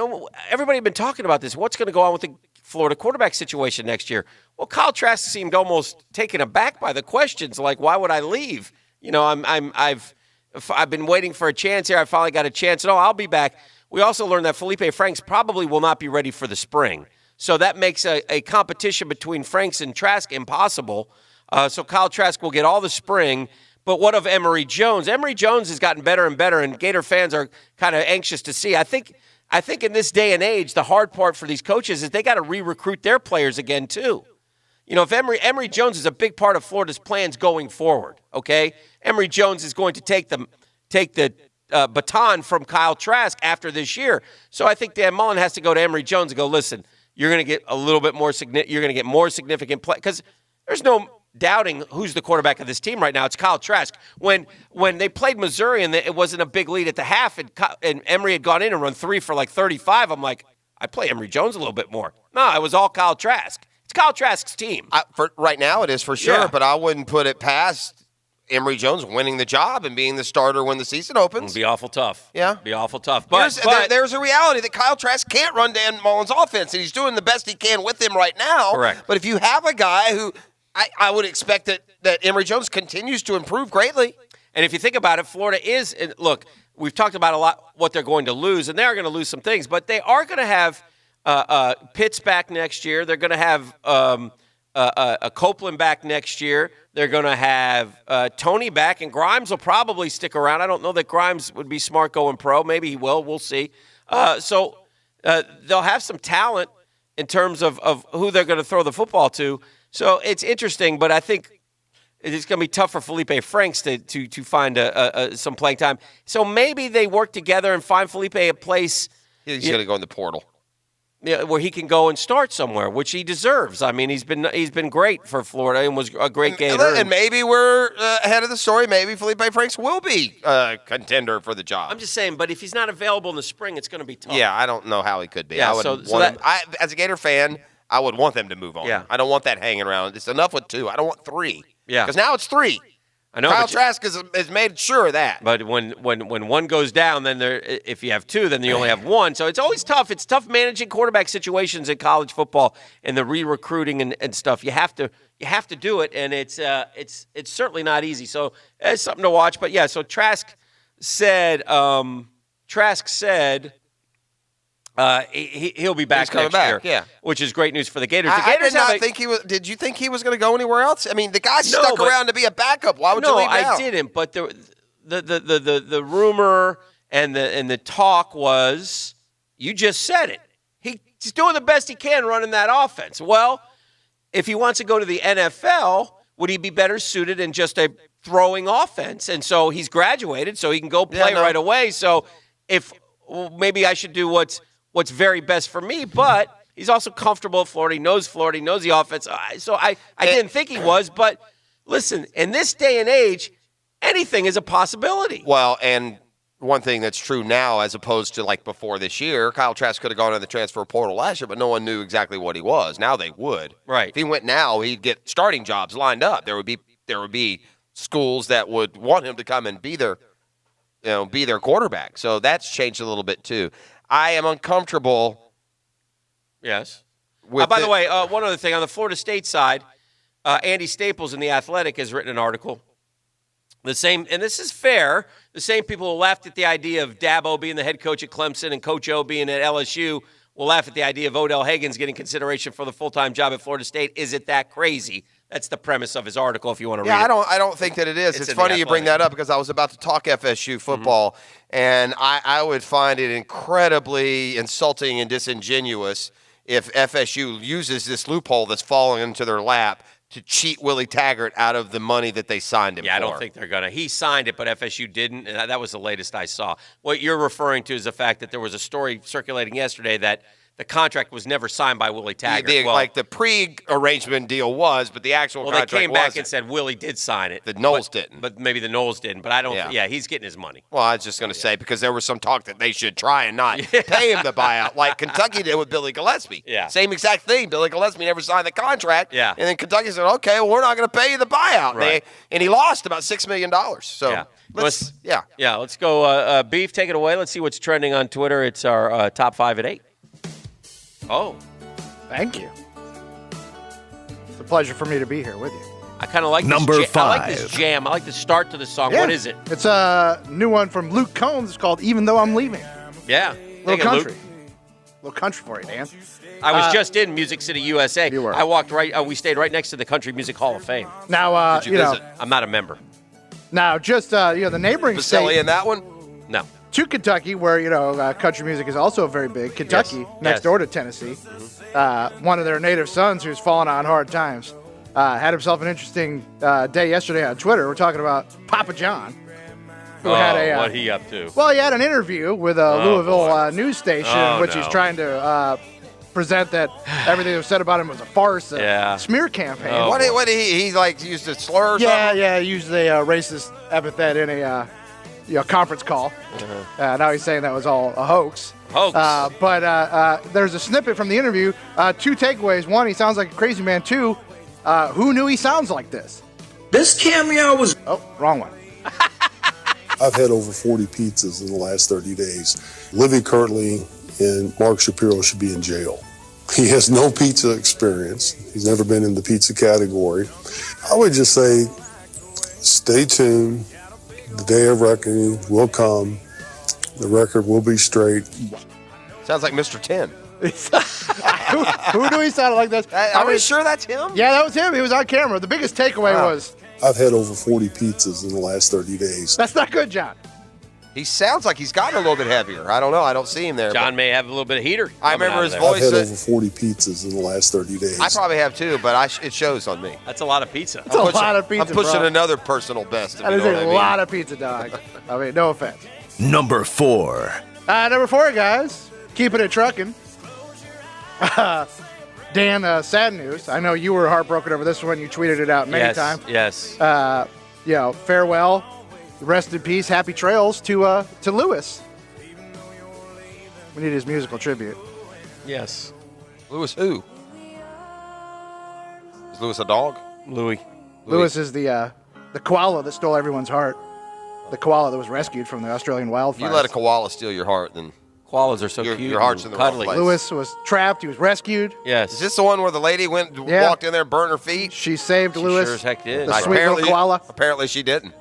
everybody had been talking about this. What's going to go on with the Florida quarterback situation next year? Well, Kyle Trask seemed almost taken aback by the questions, like, why would I leave? I've been waiting for a chance here. I finally got a chance. No, I'll be back. We also learned that Felipe Franks probably will not be ready for the spring. So that makes a competition between Franks and Trask impossible. So Kyle Trask will get all the spring. But what of Emory Jones? Emory Jones has gotten better and better, and Gator fans are kind of anxious to see. I think in this day and age, the hard part for these coaches is they got to re-recruit their players again too. If Emory Jones is a big part of Florida's plans going forward, okay? Emory Jones is going to take the baton from Kyle Trask after this year. So I think Dan Mullen has to go to Emory Jones and go, listen, you're going to get a little bit more you're going to get more significant play, because there's no doubting who's the quarterback of this team right now. It's Kyle Trask. When they played Missouri and it wasn't a big lead at the half, and Emory had gone in and run 3 for like 35, I'm like, I play Emory Jones a little bit more. No, it was all Kyle Trask. It's Kyle Trask's team. For right now, it is for sure, Yeah. but I wouldn't put it past Emory Jones winning the job and being the starter when the season opens. It'll be awful tough. Yeah. Be awful tough. But there's a reality that Kyle Trask can't run Dan Mullen's offense, and he's doing the best he can with him right now. Correct. But if you have a guy who I would expect that Emory Jones continues to improve greatly. And if you think about it, Florida is, and look, we've talked about a lot what they're going to lose, and they are going to lose some things, but they are going to have Pitts back next year. They're going to have a Copeland back next year. They're going to have Tony back, and Grimes will probably stick around. I don't know that Grimes would be smart going pro. Maybe he will. We'll see. So they'll have some talent in terms of who they're going to throw the football to. So it's interesting, but I think it's going to be tough for Felipe Franks to find some playing time. So maybe they work together and find Felipe a place. He's going to go in the portal. Yeah, where he can go and start somewhere, which he deserves. I mean, he's been great for Florida and was a great Gator. And maybe we're ahead of the story. Maybe Felipe Franks will be a contender for the job. I'm just saying, but if he's not available in the spring, it's going to be tough. Yeah, I don't know how he could be. Yeah, I would want him, as a Gator fan, I would want them to move on. Yeah. I don't want that hanging around. It's enough with 2. I don't want 3. Yeah. Because now it's 3. I know. Kyle Trask has made sure of that. But when one goes down, then if you have 2, then you only have 1. So it's always tough. It's tough managing quarterback situations in college football and the re-recruiting and stuff. You have to do it, and it's certainly not easy. So it's something to watch. But yeah, so Trask said he'll be back next year, yeah. which is great news for the Gators. The I Gators did not think he was. Did you think he was going to go anywhere else? I mean, the guy stuck around to be a backup. Why would you leave now? No, I didn't. But the rumor and the talk was, you just said it. He's doing the best he can running that offense. Well, if he wants to go to the NFL, would he be better suited in just a throwing offense? And so he's graduated, so he can go play right away. So maybe I should do what's very best for me, but he's also comfortable at Florida. He knows the offense. So I didn't think he was, but listen, in this day and age, anything is a possibility. Well, and one thing that's true now as opposed to like before this year, Kyle Trask could have gone in the transfer portal last year, but no one knew exactly what he was. Now they would. Right. If he went now, he'd get starting jobs lined up. There would be schools that would want him to come and be their quarterback. So that's changed a little bit too. I am uncomfortable. Yes. By the way, one other thing on the Florida State side, Andy Staples in The Athletic has written an article. The same, and this is fair, the same people who laughed at the idea of Dabo being the head coach at Clemson and Coach O being at LSU will laugh at the idea of Odell Higgins getting consideration for the full-time job at Florida State. Is it that crazy? That's the premise of his article if you want to read it. Yeah, I don't think that it is. It's funny you bring that up because I was about to talk FSU football, and I would find it incredibly insulting and disingenuous if FSU uses this loophole that's falling into their lap to cheat Willie Taggart out of the money that they signed him for. Yeah, I don't think they're going to. He signed it, but FSU didn't, and that was the latest I saw. What you're referring to is the fact that there was a story circulating yesterday that the contract was never signed by Willie Taggart. The pre-arrangement deal was, but the actual contract they came back wasn't. and said Willie did sign it. The Knowles didn't. But maybe the Knowles didn't. But I don't. Yeah. He's getting his money. Well, I was just going to say, because there was some talk that they should try and not pay him the buyout, like Kentucky did with Billy Gillespie. Yeah. Same exact thing. Billy Gillespie never signed the contract. Yeah. And then Kentucky said, okay, well, we're not going to pay you the buyout. Right. And he lost about $6 million. So, let's go. Beef, take it away. Let's see what's trending on Twitter. It's our top 5 at 8. Oh. Thank you. It's a pleasure for me to be here with you. I kind of like Number this 5. I like this jam. I like the start to the song. Yeah. What is it? It's a new one from Luke Combs. It's called Even Though I'm Leaving. Yeah. Little country. Luke. Little country for you, Dan. I was just in Music City, USA. You were. I walked right. We stayed right next to the Country Music Hall of Fame. Now, Did you visit? I'm not a member. Now, just the neighboring Vasily state in that one? No. To Kentucky, where country music is also very big. Kentucky, next door to Tennessee. One of their native sons, who's fallen on hard times, had himself an interesting day yesterday on Twitter. We're talking about Papa John, who had what he up to? Well, he had an interview with a Louisville news station, which he's trying to present that everything that was said about him was a farce, smear campaign. What did he used a slur or something? Yeah, he used a racist epithet in a conference call. Now he's saying that was all a hoax. But there's a snippet from the interview. 2 takeaways. 1, he sounds like a crazy man. 2, who knew he sounds like this? This cameo was... Oh, wrong one. I've had over 40 pizzas in the last 30 days. Living currently in Mark Shapiro should be in jail. He has no pizza experience. He's never been in the pizza category. I would just say, stay tuned. The day of reckoning will come. The record will be straight. Sounds like Mr. 10. Who knew he sounded like this? Are we sure that's him? Yeah, that was him. He was on camera. The biggest takeaway was... I've had over 40 pizzas in the last 30 days. That's not good, John. He sounds like he's gotten a little bit heavier. I don't know. I don't see him there. John may have a little bit of heater. I remember his voice. I've had over 40 pizzas in the last 30 days. I probably have too, but it shows on me. That's a lot of pizza. That's a lot of pizza, I'm pushing bro. another personal best. That is a lot of pizza, dog. I mean, no offense. Number 4. Number 4, guys. Keeping it trucking. Dan, sad news. I know you were heartbroken over this one. You tweeted it out many times. Yes. Farewell, rest in peace, happy trails to Lewis. We need his musical tribute. Yes. Lewis who? Is Lewis a dog? Louis. Lewis is the koala that stole everyone's heart. The koala that was rescued from the Australian wildfires. You let a koala steal your heart, then koalas are so your cute. Your heart's in the wrong cuddly. place. Lewis was trapped. He was rescued. Yes. Is this the one where the lady walked in there and burned her feet? She saved Lewis. Sure as heck did. The sweet little koala. Apparently she didn't.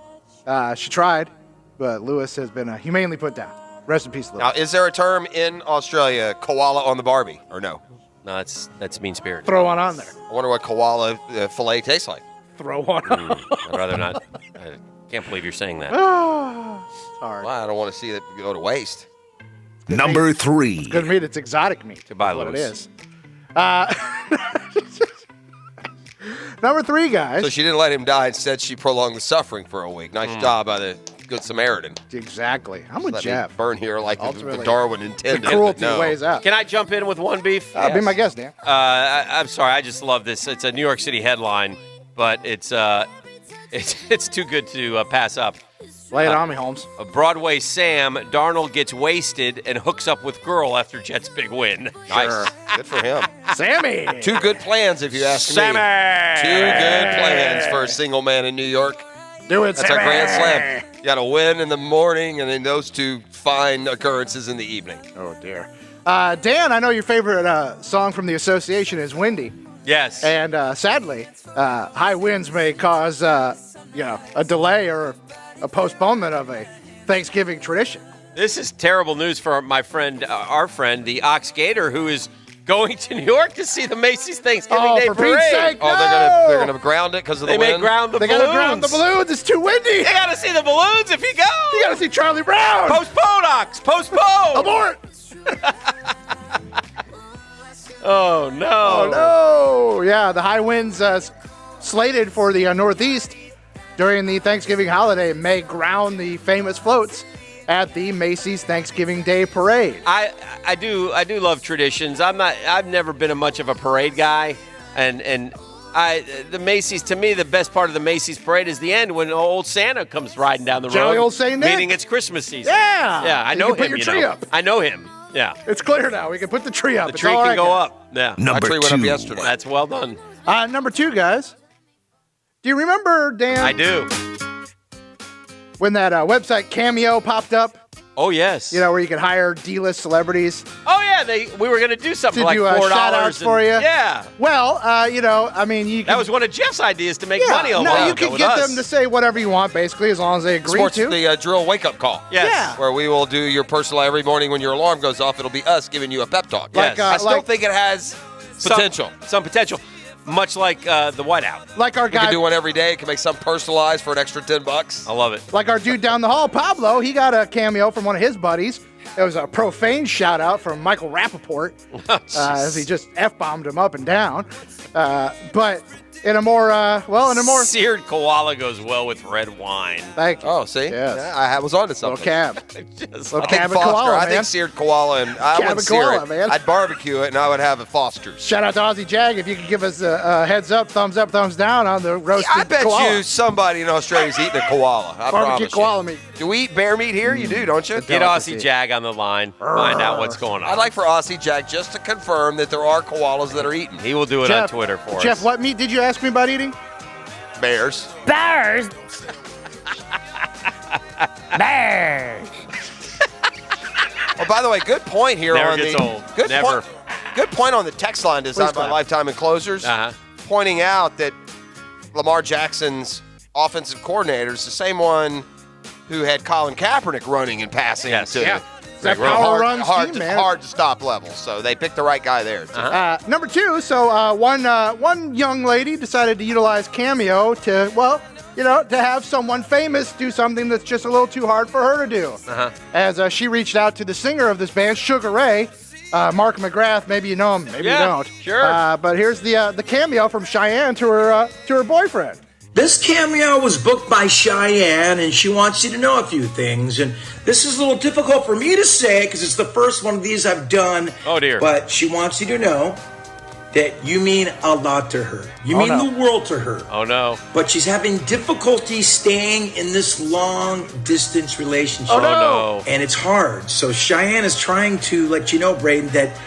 She tried, but Lewis has been humanely put down. Rest in peace, Lewis. Now, is there a term in Australia, koala on the Barbie, or no? No, that's mean spirit. Throw one on there. I wonder what koala fillet tastes like. Throw one on. I'd rather not. I can't believe you're saying that. Sorry. Well, I don't want to see it go to waste. Number 3. Good meat. It's exotic meat. Goodbye, That's what Lewis. it is. Number 3, guys. So she didn't let him die. Instead, she prolonged the suffering for a week. Nice job by the Good Samaritan. Exactly. I'm with Let me Jeff. burn here like the Ultimately, Darwin intended. The cruelty No. weighs out. Can I jump in with one, Beef? Be my guest, Dan. I'm sorry. I just love this. It's a New York City headline, but it's too good to pass up. Lay it on me, Holmes. A Broadway Sam, Darnold gets wasted and hooks up with girl after Jets' big win. Nice. Good for him. Sammy. 2 good plans, if you ask Sammy. me. 2 good plans for a single man in New York. Do it, That's Sammy. a grand slam. You got to win in the morning, and then those 2 fine occurrences in the evening. Oh, dear. Dan, I know your favorite song from the association is Windy. Yes. And sadly, high winds may cause a delay or a postponement of a Thanksgiving tradition. This is terrible news for my friend, our friend, the Ox Gator, who is going to New York to see the Macy's Thanksgiving Day for Parade. Pete's sake, Oh, they're gonna ground it because of the They wind? may ground the They balloons. got to ground the balloons. It's too windy. You got to see the balloons if you go. You got to see Charlie Brown. Postpone, Ox. Postpone. Abort. Oh, no. Oh, no. Yeah, the high winds slated for the Northeast during the Thanksgiving holiday may ground the famous floats at the Macy's Thanksgiving Day Parade. I do love traditions. I've never been much of a parade guy, and the Macy's, to me, the best part of the Macy's parade is the end when old Santa comes riding down the Jolly road. old Saint Nick. Meaning it's Christmas season. Yeah. I You know can put him. your tree up. I know him. Yeah. It's clear now. We can put the tree up. The It's tree all can right go now. up. Yeah. My tree went up yesterday. That's well done. Number 2, guys. Do you remember, Dan? I do. When that website Cameo popped up? Oh, yes. You know, where you could hire D-list celebrities. Oh, yeah. We were going to do something to like do $4. shout-outs for you. Yeah. Well, you know, I mean, you. That was one of Jeff's ideas to make money on No, you can get them to say whatever you want, basically, as long as they agree Sports to. the drill wake-up call. Yes. Yeah. Where we will do your personal every morning when your alarm goes off. It'll be us giving you a pep talk. Like, I still think it has potential. Some potential. Much like the whiteout. Like our We guy. can do one every day. Can make some personalized for an extra $10. I love it. Like our dude down the hall, Pablo, he got a cameo from one of his buddies. It was a profane shout-out from Michael Rappaport as he just F-bombed him up and down. But in a more, Seared koala goes well with red wine. Thank you. Oh, see? Yes. Yeah, I was on to something. Little cab. I Cab think and Foster. koala, I man. think seared koala, and I Cab would and sear koala, it. man. I'd barbecue it, and I would have a Foster's. Shout out to Aussie Jag if you could give us a heads up, thumbs down on the roasted I bet koala. you somebody in Australia's eating a koala. I Barbecue promise koala you. meat. Do we eat bear meat here? You do, don't you? Get Aussie Jag on the line. Find out what's going on. I'd like for Aussie Jack just to confirm that there are koalas that are eaten. He will do it on Twitter for us. Jeff, what meat did you ask me about eating? Bears. Bears. Bears. Oh, by the way, good point here Never on gets the old. Good Never. point. Good point on the text line designed Please by clap. Lifetime Enclosures, pointing out that Lamar Jackson's offensive coordinator is the same one who had Colin Kaepernick running and passing to Yeah. That Greg Rowe. power run scheme, to, man. hard to stop level. So they picked the right guy there. Too. Number 2, so one young lady decided to utilize Cameo to, well, you know, to have someone famous do something that's just a little too hard for her to do. As she reached out to the singer of this band, Sugar Ray, Mark McGrath. Maybe you know him, maybe you don't. Sure. But here's the cameo from Cheyenne to her boyfriend. This cameo was booked by Cheyenne, and she wants you to know a few things. And this is a little difficult for me to say because it's the first one of these I've done. Oh, dear. But she wants you to know that you mean a lot to her. You mean the world to her. Oh, no. But she's having difficulty staying in this long-distance relationship. Oh, no. And it's hard. So Cheyenne is trying to let you know, Braden, that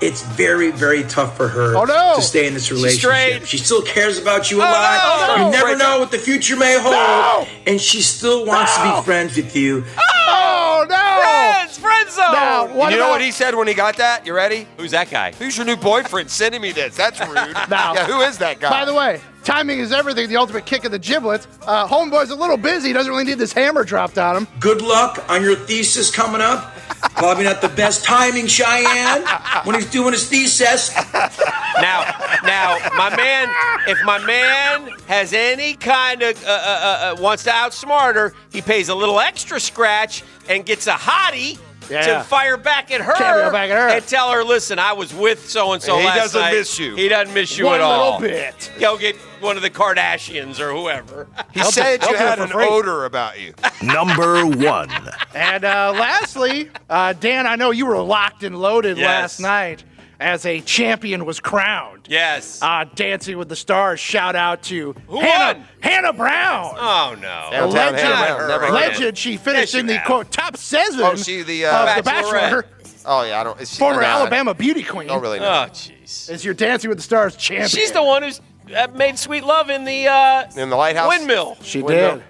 it's very, very tough for her to stay in this relationship. She still cares about you a lot. no. You never know what the future may hold. And she still wants to be friends with you. Oh, no! Friend zone! Now, You know what he said when he got that? You ready? Who's that guy? Who's your new boyfriend sending me this? That's rude. Now, yeah, who is that guy? By the way, timing is everything, the ultimate kick of the giblets. Homeboy's a little busy, doesn't really need this hammer dropped on him. Good luck on your thesis coming up. Probably not the best timing, Cheyenne, when he's doing his thesis. Now, my man, if my man has any kind of wants to outsmart her, he pays a little extra scratch and gets a hottie to fire back at her, Cameo back at her. and tell her, listen, I was with so-and-so He last doesn't night. miss you. He doesn't miss you One at all. little bit. Go get one of the Kardashians or whoever. He said I'll you do it had for an free. odor about you. Number 1. And lastly, Dan, I know you were locked and loaded Yes. last night as a champion was crowned. Yes. Dancing with the Stars, shout out to Who Hannah, won? Hannah Brown. Oh, no. Downtown legend. Hannah Brown, never heard of Legend. She finished Yes, in you the, have. quote, top 7 Oh, she the of The Bachelorette. Bachelor. Oh yeah, I don't. Is she, Former no, Alabama beauty queen. Don't really know. Oh, jeez. Is your Dancing with the Stars champion. She's the one who's made sweet love in the In the lighthouse. windmill. She Windmill. did.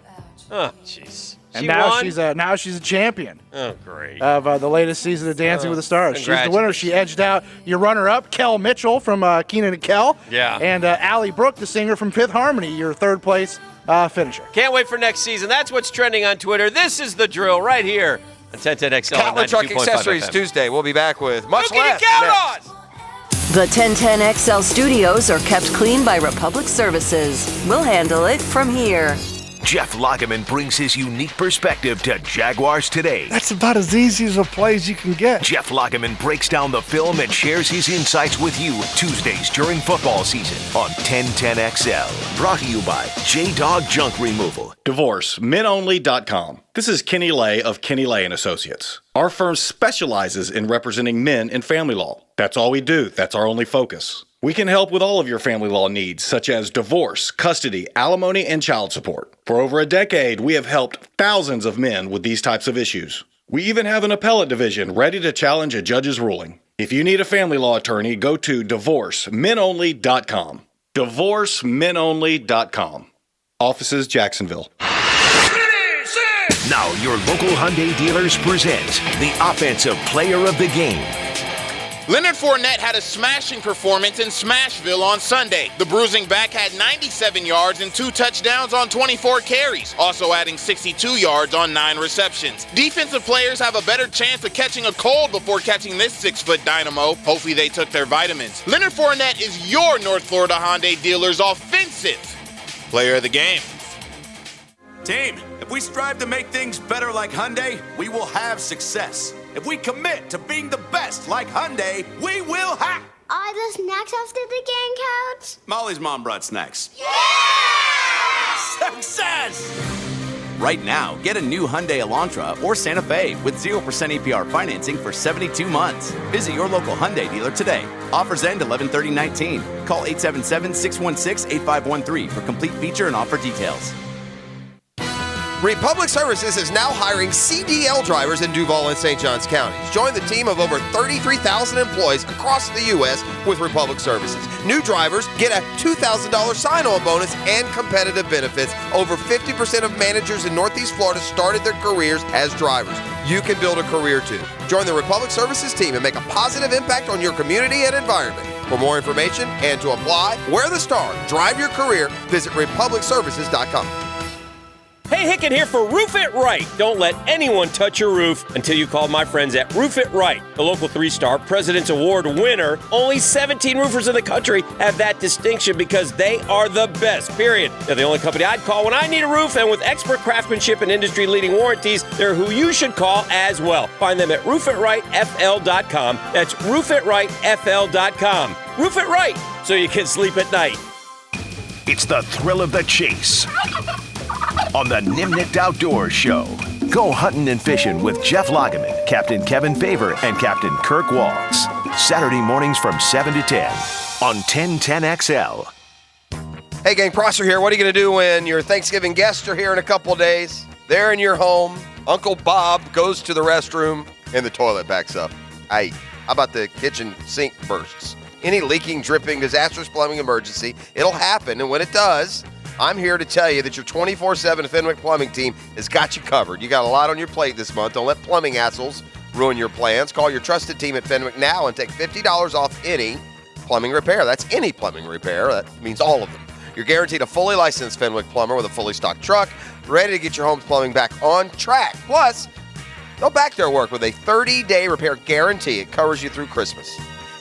Oh, jeez. And She now won? she's a champion Oh, great. of the latest season of Dancing with the Stars. She's the winner. Congratulations. She edged out your runner-up, Kel Mitchell from Keenan and Kel. Yeah. And Allie Brooke, the singer from Fifth Harmony, your third place finisher. Can't wait for next season. That's what's trending on Twitter. This is The Drill right here on 1010XL. Catlett Truck 92.5 Accessories FM. Tuesday. We'll be back with much Who can less. you count next. on? The 1010XL studios are kept clean by Republic Services. We'll handle it from here. Jeff Lageman brings his unique perspective to Jaguars Today. That's about as easy as a play as you can get. Jeff Lageman breaks down the film and shares his insights with you Tuesdays during football season on 1010XL. Brought to you by J-Dog Junk Removal. Divorce, menonly.com. This is Kenny Lay of Kenny Lay & Associates. Our firm specializes in representing men in family law. That's all we do. That's our only focus. We can help with all of your family law needs, such as divorce, custody, alimony, and child support. For over a decade, we have helped thousands of men with these types of issues. We even have an appellate division ready to challenge a judge's ruling. If you need a family law attorney, go to divorcemenonly.com. Divorcemenonly.com. Offices, Jacksonville. Now your local Hyundai dealers present the Offensive Player of the Game. Leonard Fournette had a smashing performance in Smashville on Sunday. The bruising back had 97 yards and 2 touchdowns on 24 carries, also adding 62 yards on 9 receptions. Defensive players have a better chance of catching a cold before catching this 6-foot dynamo. Hopefully they took their vitamins. Leonard Fournette is your North Florida Hyundai dealer's Offensive Player of the Game. Team, if we strive to make things better like Hyundai, we will have success. If we commit to being the best like Hyundai, we will have... Are the snacks after the game, Coach? Molly's mom brought snacks. Yeah! Success! Right now, get a new Hyundai Elantra or Santa Fe with 0% APR financing for 72 months. Visit your local Hyundai dealer today. Offers end 11/30/19. Call 877-616-8513 for complete feature and offer details. Republic Services is now hiring CDL drivers in Duval and St. Johns counties. Join the team of over 33,000 employees across the U.S. with Republic Services. New drivers get a $2,000 sign-on bonus and competitive benefits. Over 50% of managers in Northeast Florida started their careers as drivers. You can build a career too. Join the Republic Services team and make a positive impact on your community and environment. For more information and to apply, wear the star, drive your career, visit republicservices.com. Hey, Hicken here for Roof It Right. Don't let anyone touch your roof until you call my friends at Roof It Right, the local 3-star President's Award winner. Only 17 roofers in the country have that distinction because they are the best, period. They're the only company I'd call when I need a roof, and with expert craftsmanship and industry-leading warranties, they're who you should call as well. Find them at roofitRightFL.com. That's roofitRightFL.com. Roof It Right, so you can sleep at night. It's the thrill of the chase on the Nimnicht Outdoors Show. Go hunting and fishing with Jeff Lageman, Captain Kevin Favor, and Captain Kirk Waltz. Saturday mornings from 7 to 10 on 1010XL. Hey gang, Prosser here. What are you going to do when your Thanksgiving guests are here in a couple of days? They're in your home. Uncle Bob goes to the restroom and the toilet backs up. Hey, how about the kitchen sink bursts? Any leaking, dripping, disastrous plumbing emergency, it'll happen. And when it does, I'm here to tell you that your 24/7 Fenwick Plumbing team has got you covered. You got a lot on your plate this month. Don't let plumbing hassles ruin your plans. Call your trusted team at Fenwick now and take $50 off any plumbing repair. That's any plumbing repair. That means all of them. You're guaranteed a fully licensed Fenwick plumber with a fully stocked truck, ready to get your home's plumbing back on track. Plus, they'll back their work with a 30-day repair guarantee. It covers you through Christmas.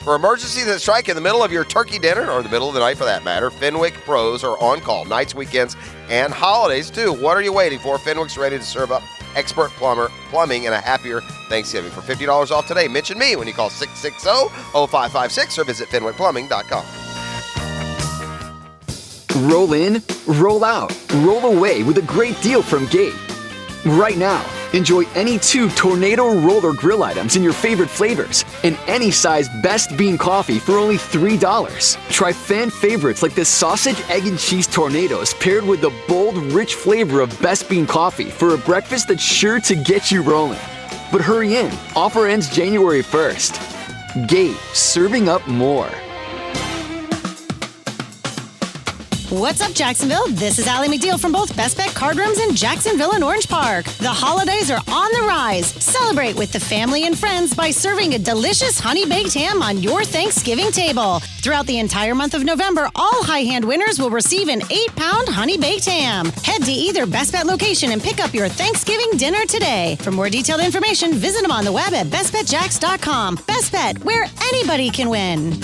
For emergencies that strike in the middle of your turkey dinner, or the middle of the night for that matter, Fenwick pros are on call nights, weekends, and holidays too. What are you waiting for? Fenwick's ready to serve up expert plumbing and a happier Thanksgiving. For $50 off today, mention me when you call 660-0556 or visit fenwickplumbing.com. Roll in, roll out, roll away with a great deal from Gate. Right now, enjoy any 2 Tornado Roller Grill items in your favorite flavors and any size Best Bean Coffee for only $3. Try fan favorites like the Sausage, Egg, and Cheese Tornadoes paired with the bold, rich flavor of Best Bean Coffee for a breakfast that's sure to get you rolling. But hurry in, offer ends January 1st. Gate, serving up more. What's up, Jacksonville? This is Allie McDeal from both Best Bet Card Rooms in Jacksonville and Orange Park. The holidays are on the rise. Celebrate with the family and friends by serving a delicious honey-baked ham on your Thanksgiving table. Throughout the entire month of November, all high hand winners will receive an 8-pound honey-baked ham. Head to either Best Bet location and pick up your Thanksgiving dinner today. For more detailed information, visit them on the web at bestbetjacks.com. Best Bet, where anybody can win.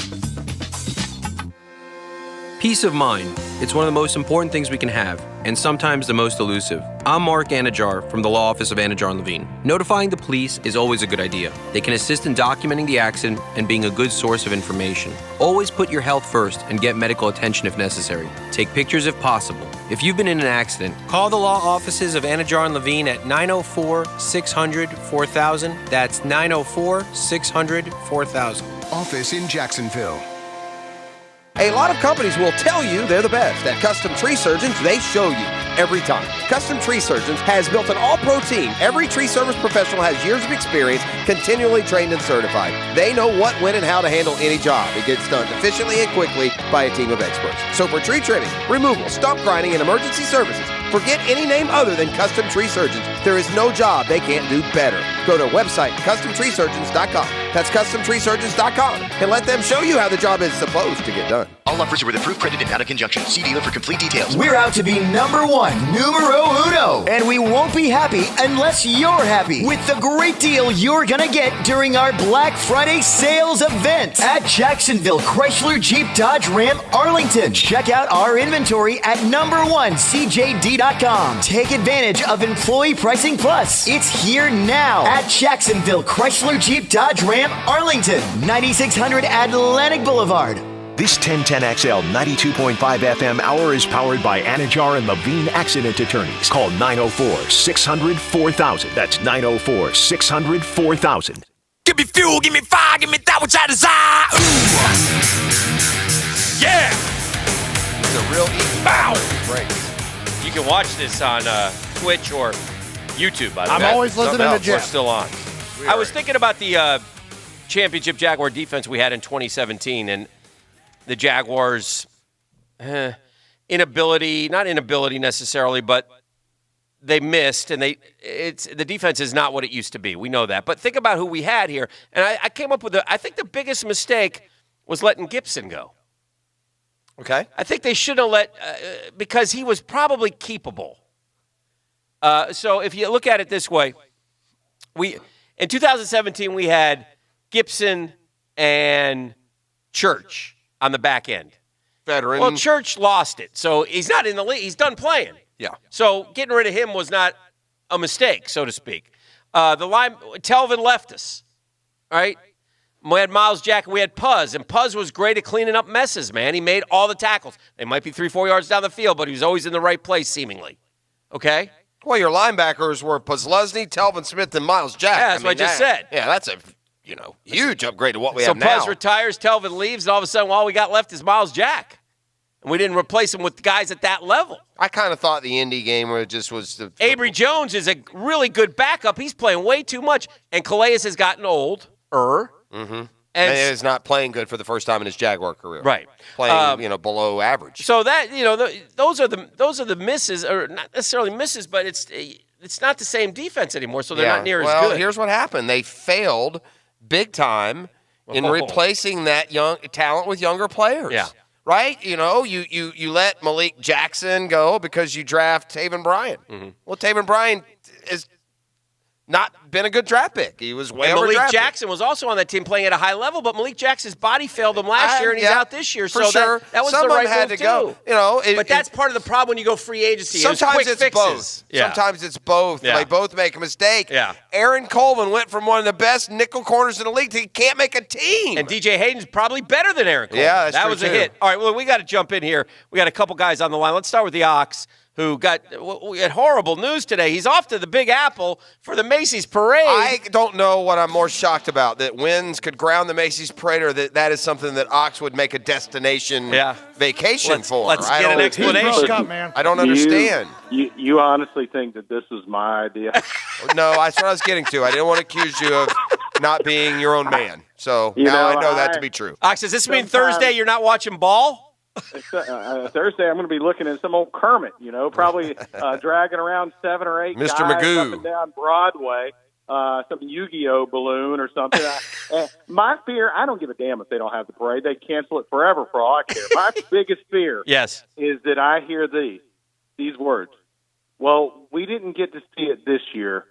Peace of mind. It's one of the most important things we can have. and sometimes the most elusive. I'm Mark Anajar from the Law Office of Anajar and Levine. Notifying the police is always a good idea. They can assist in documenting the accident and being a good source of information. Always put your health first and get medical attention if necessary. Take pictures if possible. If you've been in an accident, call the law offices of Anajar and Levine at 904-600-4000. That's 904-600-4000. Office in Jacksonville. A lot of companies will tell you they're the best. At Custom Tree Surgeons, they show you every time. Custom Tree Surgeons has built an all-pro team. Every tree service professional has years of experience, continually trained and certified. They know what, when, and how to handle any job. It gets done efficiently and quickly by a team of experts. So for tree trimming, removal, stump grinding, and emergency services, forget any name other than Custom Tree Surgeons. There is no job they can't do better. Go to website CustomTreeSurgeons.com. That's CustomTreeSurgeons.com, and let them show you how the job is supposed to get done. All offers are with approved credit and out of conjunction. See dealer for complete details. We're out to be number one, numero uno. And we won't be happy unless you're happy with the great deal you're going to get during our Black Friday sales event at Jacksonville Chrysler Jeep Dodge Ram Arlington. Check out our inventory at number1cjd.com. Take advantage of Employee Pricing Plus. It's here now at Jacksonville Chrysler Jeep Dodge Ram Arlington, 9600 Atlantic Boulevard. This 1010XL 92.5 FM hour is powered by Anajar and Levine Accident Attorneys. Call 904-600-4000. That's 904-600-4000. Give me fuel, give me fire, give me that which I desire. Ooh. Yeah. It's a real easy break. You can watch this on Twitch or YouTube, by the way. I'm always listening to Jeff. We're still on. I was thinking about the championship Jaguar defense we had in 2017, and the Jaguars' inability, not inability necessarily, but they missed, and the defense is not what it used to be. We know that. But think about who we had here. And I came up with I think the biggest mistake was letting Gibson go. Okay. I think they should have because he was probably keepable. So if you look at it this way, in 2017 we had Gibson and Church on the back end. Veteran. Well, Church lost it, so he's not in the league. He's done playing. Yeah. So getting rid of him was not a mistake, so to speak. Telvin left us, right? We had Miles Jack, we had Puz, and Puz was great at cleaning up messes, man. He made all the tackles. They might be 3-4 yards down the field, but he was always in the right place, seemingly. Okay? Well, your linebackers were Puzlesny, Telvin Smith, and Miles Jack. Yeah, that's what I just said. Yeah, that's a huge upgrade to what we have now. So Puz retires, Telvin leaves, and all of a sudden all we got left is Miles Jack. And we didn't replace him with guys at that level. I kind of thought the Indy game was Avery Jones is a really good backup. He's playing way too much. And Calais has gotten old. Mm-hmm. And is not playing good for the first time in his Jaguar career. Right. Playing, below average. So that, those are the misses, or not necessarily misses, but it's not the same defense anymore, so they're not near as good. Well, here's what happened. They failed big time in replacing that young talent with younger players. Yeah. Right? You let Malik Jackson go because you draft Taven Bryan. Mm-hmm. Well, Taven Bryan has not been a good draft pick. He was way overdrafted. Malik Jackson was also on that team playing at a high level, but Malik Jackson's body failed him last year, and he's out this year. For so sure. that was Some the right had move to go. But that's part of the problem when you go free agency. Sometimes it's fixes. both. Yeah. Sometimes it's both. Yeah. They both make a mistake. Yeah. Aaron Coleman went from one of the best nickel corners in the league to he can't make a team. And DJ Hayden's probably better than Aaron Coleman. Yeah, that was a hit. All right, well, we got to jump in here. We got a couple guys on the line. Let's start with the Ox, who we had horrible news today. He's off to the Big Apple for the Macy's Parade. I don't know what I'm more shocked about, that Wins could ground the Macy's Parade, or that is something that Ox would make a destination vacation for. Let's get an explanation. I don't understand. You honestly think that this is my idea? No, that's what I was getting to. I didn't want to accuse you of not being your own man. So now I know that to be true. Ox, does this mean Thursday you're not watching ball? Thursday, I'm going to be looking at some old Kermit, probably dragging around 7 or 8 Mr. guys Magoo. up and down Broadway, some Yu-Gi-Oh balloon or something. My fear, I don't give a damn if they don't have the parade. They cancel it forever for all I care. My biggest fear is that I hear these words. Well, we didn't get to see it this year.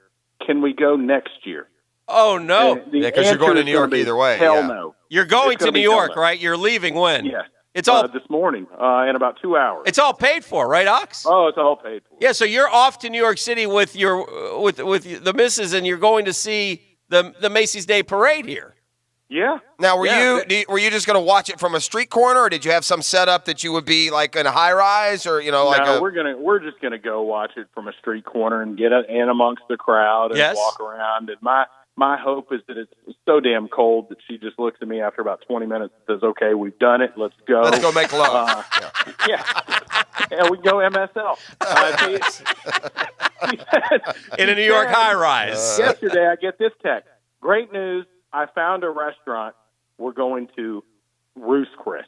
Can we go next year? Oh, no. The because you're going to New York either way. Hell no. You're going to New York, right? You're leaving when? Yes. It's all this morning in about 2 hours. It's all paid for, right, Ox? Oh, it's all paid for. Yeah, so you're off to New York City with with the missus, and you're going to see the Macy's Day Parade here. Yeah. Now, were you just going to watch it from a street corner, or did you have some setup that you would be like in a high rise, or we're just gonna go watch it from a street corner and get in amongst the crowd and walk around. And my hope is that it's so damn cold that she just looks at me after about 20 minutes and says, "Okay, we've done it. Let's go. Let's go make love." And we go MSL. In a New York high rise. Yesterday, I get this text. Great news. I found a restaurant. We're going to Ruth's Chris.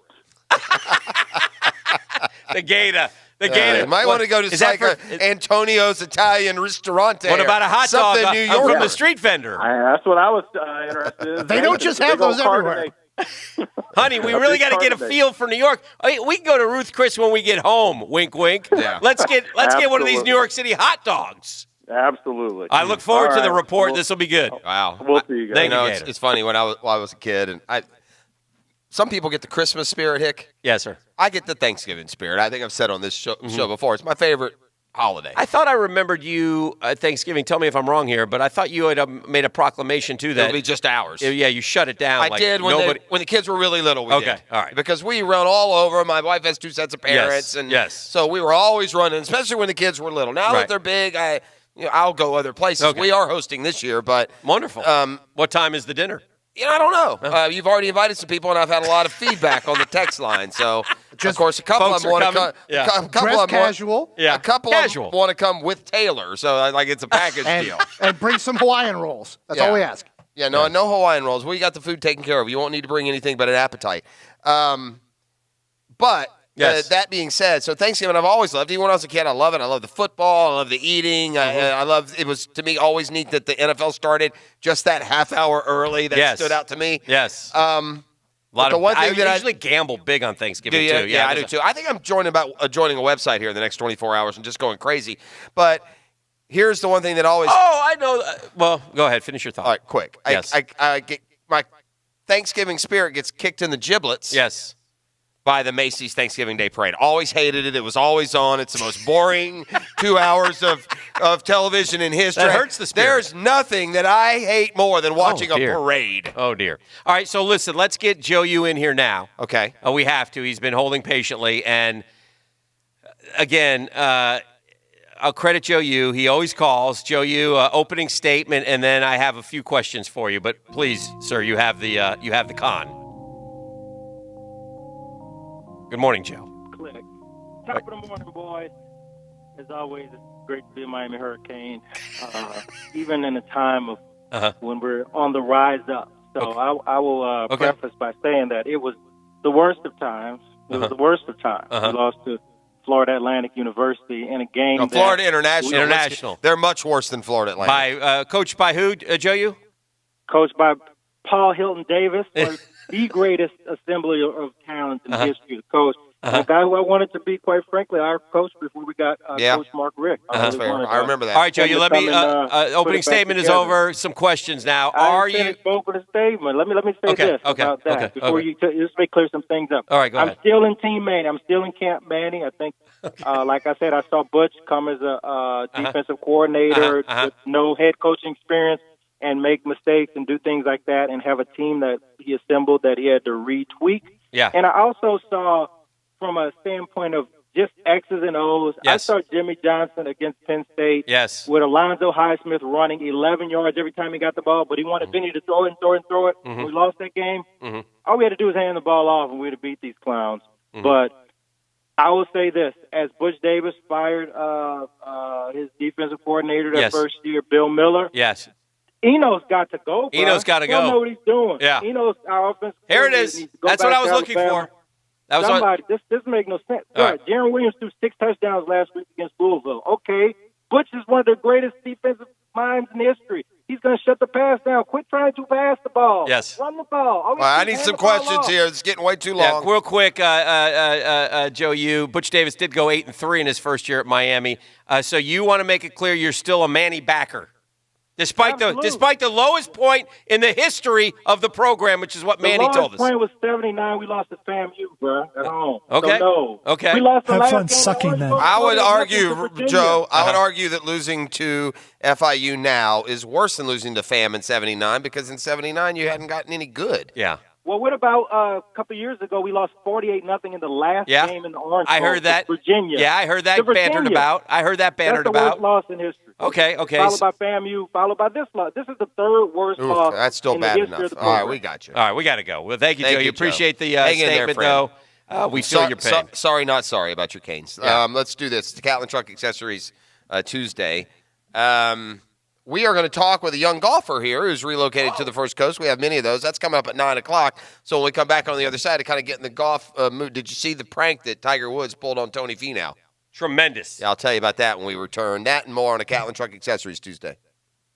The Gator. The Gator. You might want to go to Antonio's Italian Ristorante. What about a hot dog New York from the street vendor? That's what I was interested in. They don't just have those everywhere. Honey, we really got to get a feel for New York. We can go to Ruth Chris when we get home. Wink, wink. Yeah. Let's get one of these New York City hot dogs. Absolutely. I look forward to the report. This will be good. Wow. We'll see you guys. It's funny when I was a kid, and some people get the Christmas spirit, Hick. Yes, sir. I get the Thanksgiving spirit. I think I've said on this show before. It's my favorite holiday. I thought I remembered you at Thanksgiving. Tell me if I'm wrong here, but I thought you had made a proclamation too that it'll be just ours. Yeah, you shut it down. I did when the kids were really little. We did. All right. Because we run all over. My wife has 2 sets of parents, so we were always running, especially when the kids were little. Now that they're big, I'll go other places. Okay. We are hosting this year, but wonderful. What time is the dinner? I don't know. You've already invited some people, and I've had a lot of feedback on the text line. So, of course, a couple of them want to come. Yeah. A couple Dress of them casual. A couple of them want to come with Taylor. So, it's a package deal. And bring some Hawaiian rolls. That's all we ask. Yeah, no Hawaiian rolls. We got the food taken care of. You won't need to bring anything but an appetite. But that being said, so Thanksgiving I've always loved. Even when I was a kid, I love it. I love the football. I love the eating. I love. It was to me always neat that the NFL started just that half hour early. That stood out to me. Yes. I usually gamble big on Thanksgiving too. Yeah, I do too. I think I'm joining a website here in the next 24 hours and just going crazy. But here's the one thing that always. Oh, I know. Well, go ahead. Finish your thought. All right, quick. Yes. I get my Thanksgiving spirit gets kicked in the giblets. Yes. By the Macy's Thanksgiving Day Parade. Always hated it. It was always on. It's the most boring 2 hours of television in history. That hurts the spirit. There's nothing that I hate more than watching a parade. Oh, dear. All right, so listen, let's get Joe Yu in here now. Okay. We have to. He's been holding patiently. And, again, I'll credit Joe Yu. He always calls. Joe Yu, opening statement, and then I have a few questions for you. But please, sir, you have the con. Good morning, Joe. Click. Top of the morning, boys. As always, it's great to be a Miami Hurricane, even in a time of when we're on the rise up. So I will preface by saying that it was the worst of times. It was the worst of times. We lost to Florida Atlantic University in a game. Florida International. They're much worse than Florida Atlantic. Coached by who, Joe Yu? Coached by Paul Hilton Davis. The greatest assembly of talent in the history of the coach. A guy who I wanted to be, quite frankly, our coach before we got Coach Mark Richt. That's fair. I remember that. All right, Joe, you let me. Opening statement is over. Some questions now. Are you? Opening statement. Let me say this about that before you just make clear some things up. All right, go ahead. I'm still in Team Manning. I'm still in Camp Manning. I think, like I said, I saw Butch come as a defensive coordinator with no head coaching experience, and make mistakes and do things like that, and have a team that he assembled that he had to retweak. Yeah. And I also saw, from a standpoint of just X's and O's, I saw Jimmy Johnson against Penn State with Alonzo Highsmith running 11 yards every time he got the ball, but he wanted Vinny to throw it and throw it and throw it. We lost that game. All we had to do was hand the ball off, and we'd have beat these clowns. But I will say this. As Butch Davis fired his defensive coordinator that first year, Bill Miller. Yes. Eno's got to go, bro. Eno's got to go. I don't know what he's doing. Yeah. Eno's our offense. Here it is. That's what I was looking for. That was somebody. This doesn't make no sense. Right. Jaron Williams threw 6 touchdowns last week against Louisville. Okay. Butch is one of the greatest defensive minds in history. He's going to shut the pass down. Quit trying to pass the ball. Yes. Run the ball. I need some questions here. It's getting way too long. Yeah, real quick, Joe Yu. Butch Davis did go 8-3 in his first year at Miami. So you want to make it clear you're still a Manny backer. Despite the lowest point in the history of the program, which is what Manny told us. The lowest point was 79. We lost to FAMU, bro, at home. Okay. So, no. Okay. We lost the Have last fun game sucking then. I would argue, Joe, I would Uh-huh. argue that losing to FIU now is worse than losing to FAM in 79 because in 79 you hadn't gotten any good. Yeah. Well, what about a couple of years ago? We lost 48-0 in the last game in the Orange Bowl. I heard that. Virginia. Yeah, I heard that bantered about. That's the worst loss in history. Okay. Followed by FAMU, followed by this loss. This is the third worst loss. That's still in bad the history enough. Of the All right, program. we got you. All right, we got to go. Well, thank you, Joe. You appreciate the Hang in there, statement, friend. though. We feel your pain. Sorry, not sorry about your canes. Yeah. Let's do this. It's the Catlin Truck Accessories Tuesday. We are going to talk with a young golfer here who's relocated to the First Coast. We have many of those. That's coming up at 9 o'clock. So when we come back on the other side to kind of get in the golf mood, did you see the prank that Tiger Woods pulled on Tony Finau? Tremendous. Yeah, I'll tell you about that when we return. That and more on a Catlin Truck Accessories Tuesday.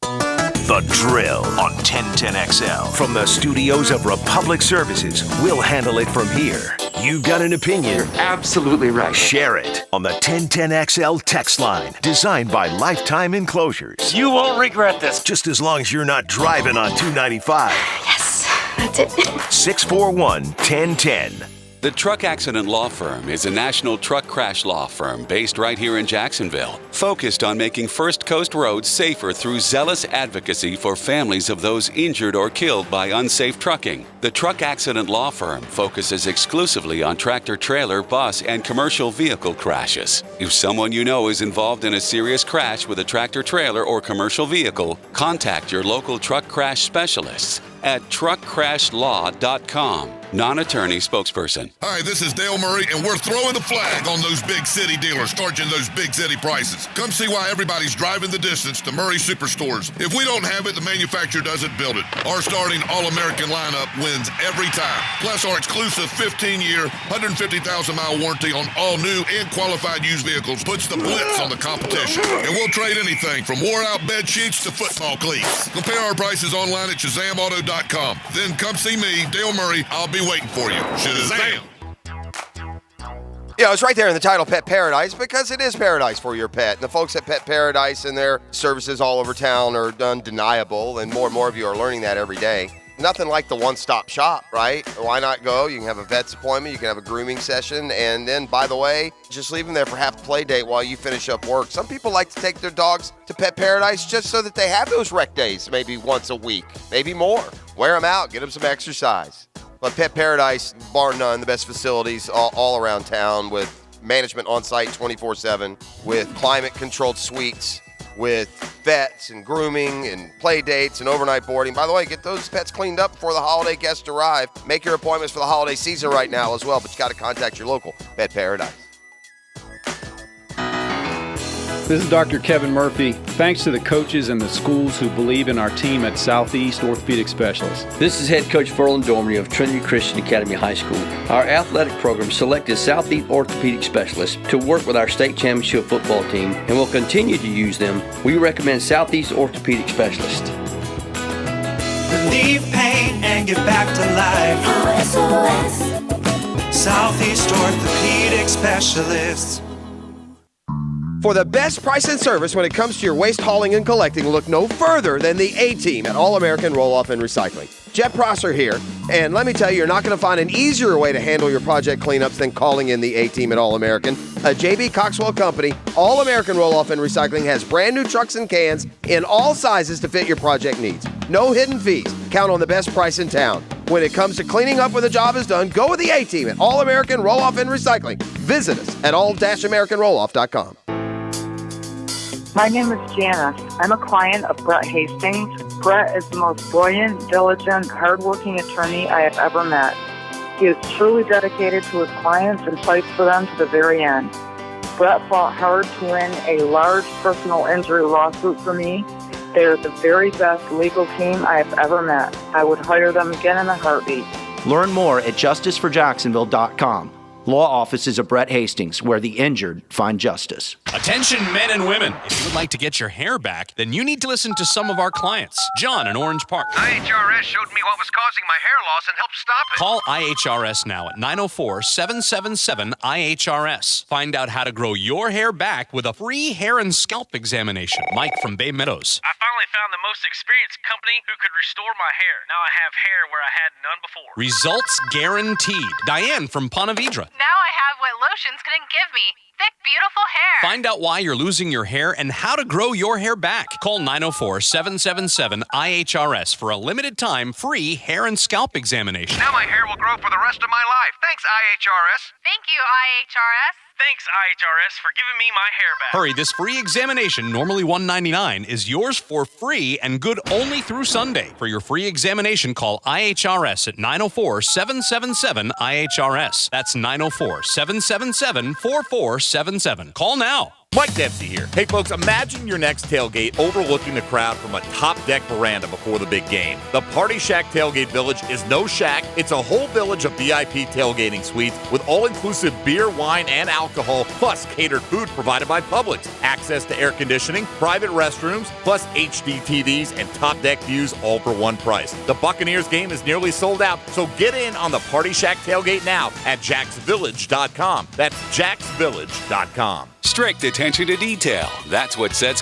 The Drill on 1010XL. From the studios of Republic Services, we'll handle it from here. You've got an opinion. You're absolutely right. Share it on the 1010XL text line, designed by Lifetime Enclosures. You won't regret this. Just as long as you're not driving on 295. Yes, that's it. 641-1010. The Truck Accident Law Firm is a national truck crash law firm based right here in Jacksonville, focused on making First Coast roads safer through zealous advocacy for families of those injured or killed by unsafe trucking. The Truck Accident Law Firm focuses exclusively on tractor-trailer, bus, and commercial vehicle crashes. If someone you know is involved in a serious crash with a tractor-trailer or commercial vehicle, contact your local truck crash specialists at truckcrashlaw.com. Non-attorney spokesperson. Hi, this is Dale Murray, and we're throwing the flag on those big city dealers charging those big city prices. Come see why everybody's driving the distance to Murray Superstores. If we don't have it, the manufacturer doesn't build it. Our starting All-American lineup wins every time. Plus, our exclusive 15-year, 150,000-mile warranty on all new and qualified used vehicles puts the blitz on the competition. And we'll trade anything from wore-out bed sheets to football cleats. Compare our prices online at ShazamAuto.com. Then come see me, Dale Murray. I'll be waiting for you. Shazam! Yeah, it's right there in the title, Pet Paradise, because it is paradise for your pet. And the folks at Pet Paradise and their services all over town are undeniable, and more of you are learning that every day. Nothing like the one-stop shop, right? Why not go? You can have a vet's appointment, you can have a grooming session, and then, by the way, just leave them there for half the play date while you finish up work. Some people like to take their dogs to Pet Paradise just so that they have those rec days maybe once a week, maybe more. Wear them out, get them some exercise. But Pet Paradise, bar none, the best facilities all around town with management on site 24/7, with climate-controlled suites, with vets and grooming and play dates and overnight boarding. By the way, get those pets cleaned up before the holiday guests arrive. Make your appointments for the holiday season right now as well, but you got to contact your local Pet Paradise. This is Dr. Kevin Murphy. Thanks to the coaches and the schools who believe in our team at Southeast Orthopedic Specialists. This is head coach Ferland Dormery of Trinity Christian Academy High School. Our athletic program selected Southeast Orthopedic Specialists to work with our state championship football team and will continue to use them. We recommend Southeast Orthopedic Specialists. Relieve pain and get back to life. SOS. Southeast Orthopedic Specialists. For the best price and service when it comes to your waste hauling and collecting, look no further than the A-Team at All-American Roll-Off and Recycling. Jeff Prosser here, and let me tell you, you're not going to find an easier way to handle your project cleanups than calling in the A-Team at All-American. A J.B. Coxwell company, All-American Roll-Off and Recycling has brand new trucks and cans in all sizes to fit your project needs. No hidden fees. Count on the best price in town. When it comes to cleaning up when the job is done, go with the A-Team at All-American Roll-Off and Recycling. Visit us at all-americanrolloff.com. My name is Janice. I'm a client of Brett Hastings. Brett is the most brilliant, diligent, hardworking attorney I have ever met. He is truly dedicated to his clients and fights for them to the very end. Brett fought hard to win a large personal injury lawsuit for me. They are the very best legal team I have ever met. I would hire them again in a heartbeat. Learn more at justiceforjacksonville.com. Law offices of Brett Hastings, where the injured find justice. Attention men and women. If you would like to get your hair back, then you need to listen to some of our clients. John in Orange Park. IHRS showed me what was causing my hair loss and helped stop it. Call IHRS now at 904-777-IHRS. Find out how to grow your hair back with a free hair and scalp examination. Mike from Bay Meadows. I finally found the most experienced company who could restore my hair. Now I have hair where I had none before. Results guaranteed. Diane from Ponte Vedra. Now I have what lotions couldn't give me. Thick, beautiful hair. Find out why you're losing your hair and how to grow your hair back. Call 904-777-IHRS for a limited time free hair and scalp examination. Now my hair will grow for the rest of my life. Thanks, IHRS. Thank you, IHRS. Thanks, IHRS, for giving me my hair back. Hurry, this free examination, normally $199, is yours for free and good only through Sunday. For your free examination, call IHRS at 904-777-IHRS. That's 904-777-4477. Call now. Mike Dempsey here. Hey, folks, imagine your next tailgate overlooking the crowd from a top deck veranda before the big game. The Party Shack Tailgate Village is no shack. It's a whole village of VIP tailgating suites with all-inclusive beer, wine, and alcohol, plus catered food provided by Publix, access to air conditioning, private restrooms, plus HD TVs and top deck views all for one price. The Buccaneers game is nearly sold out, so get in on the Party Shack Tailgate now at jacksvillage.com. That's jacksvillage.com. Strict attention to detail. That's what sets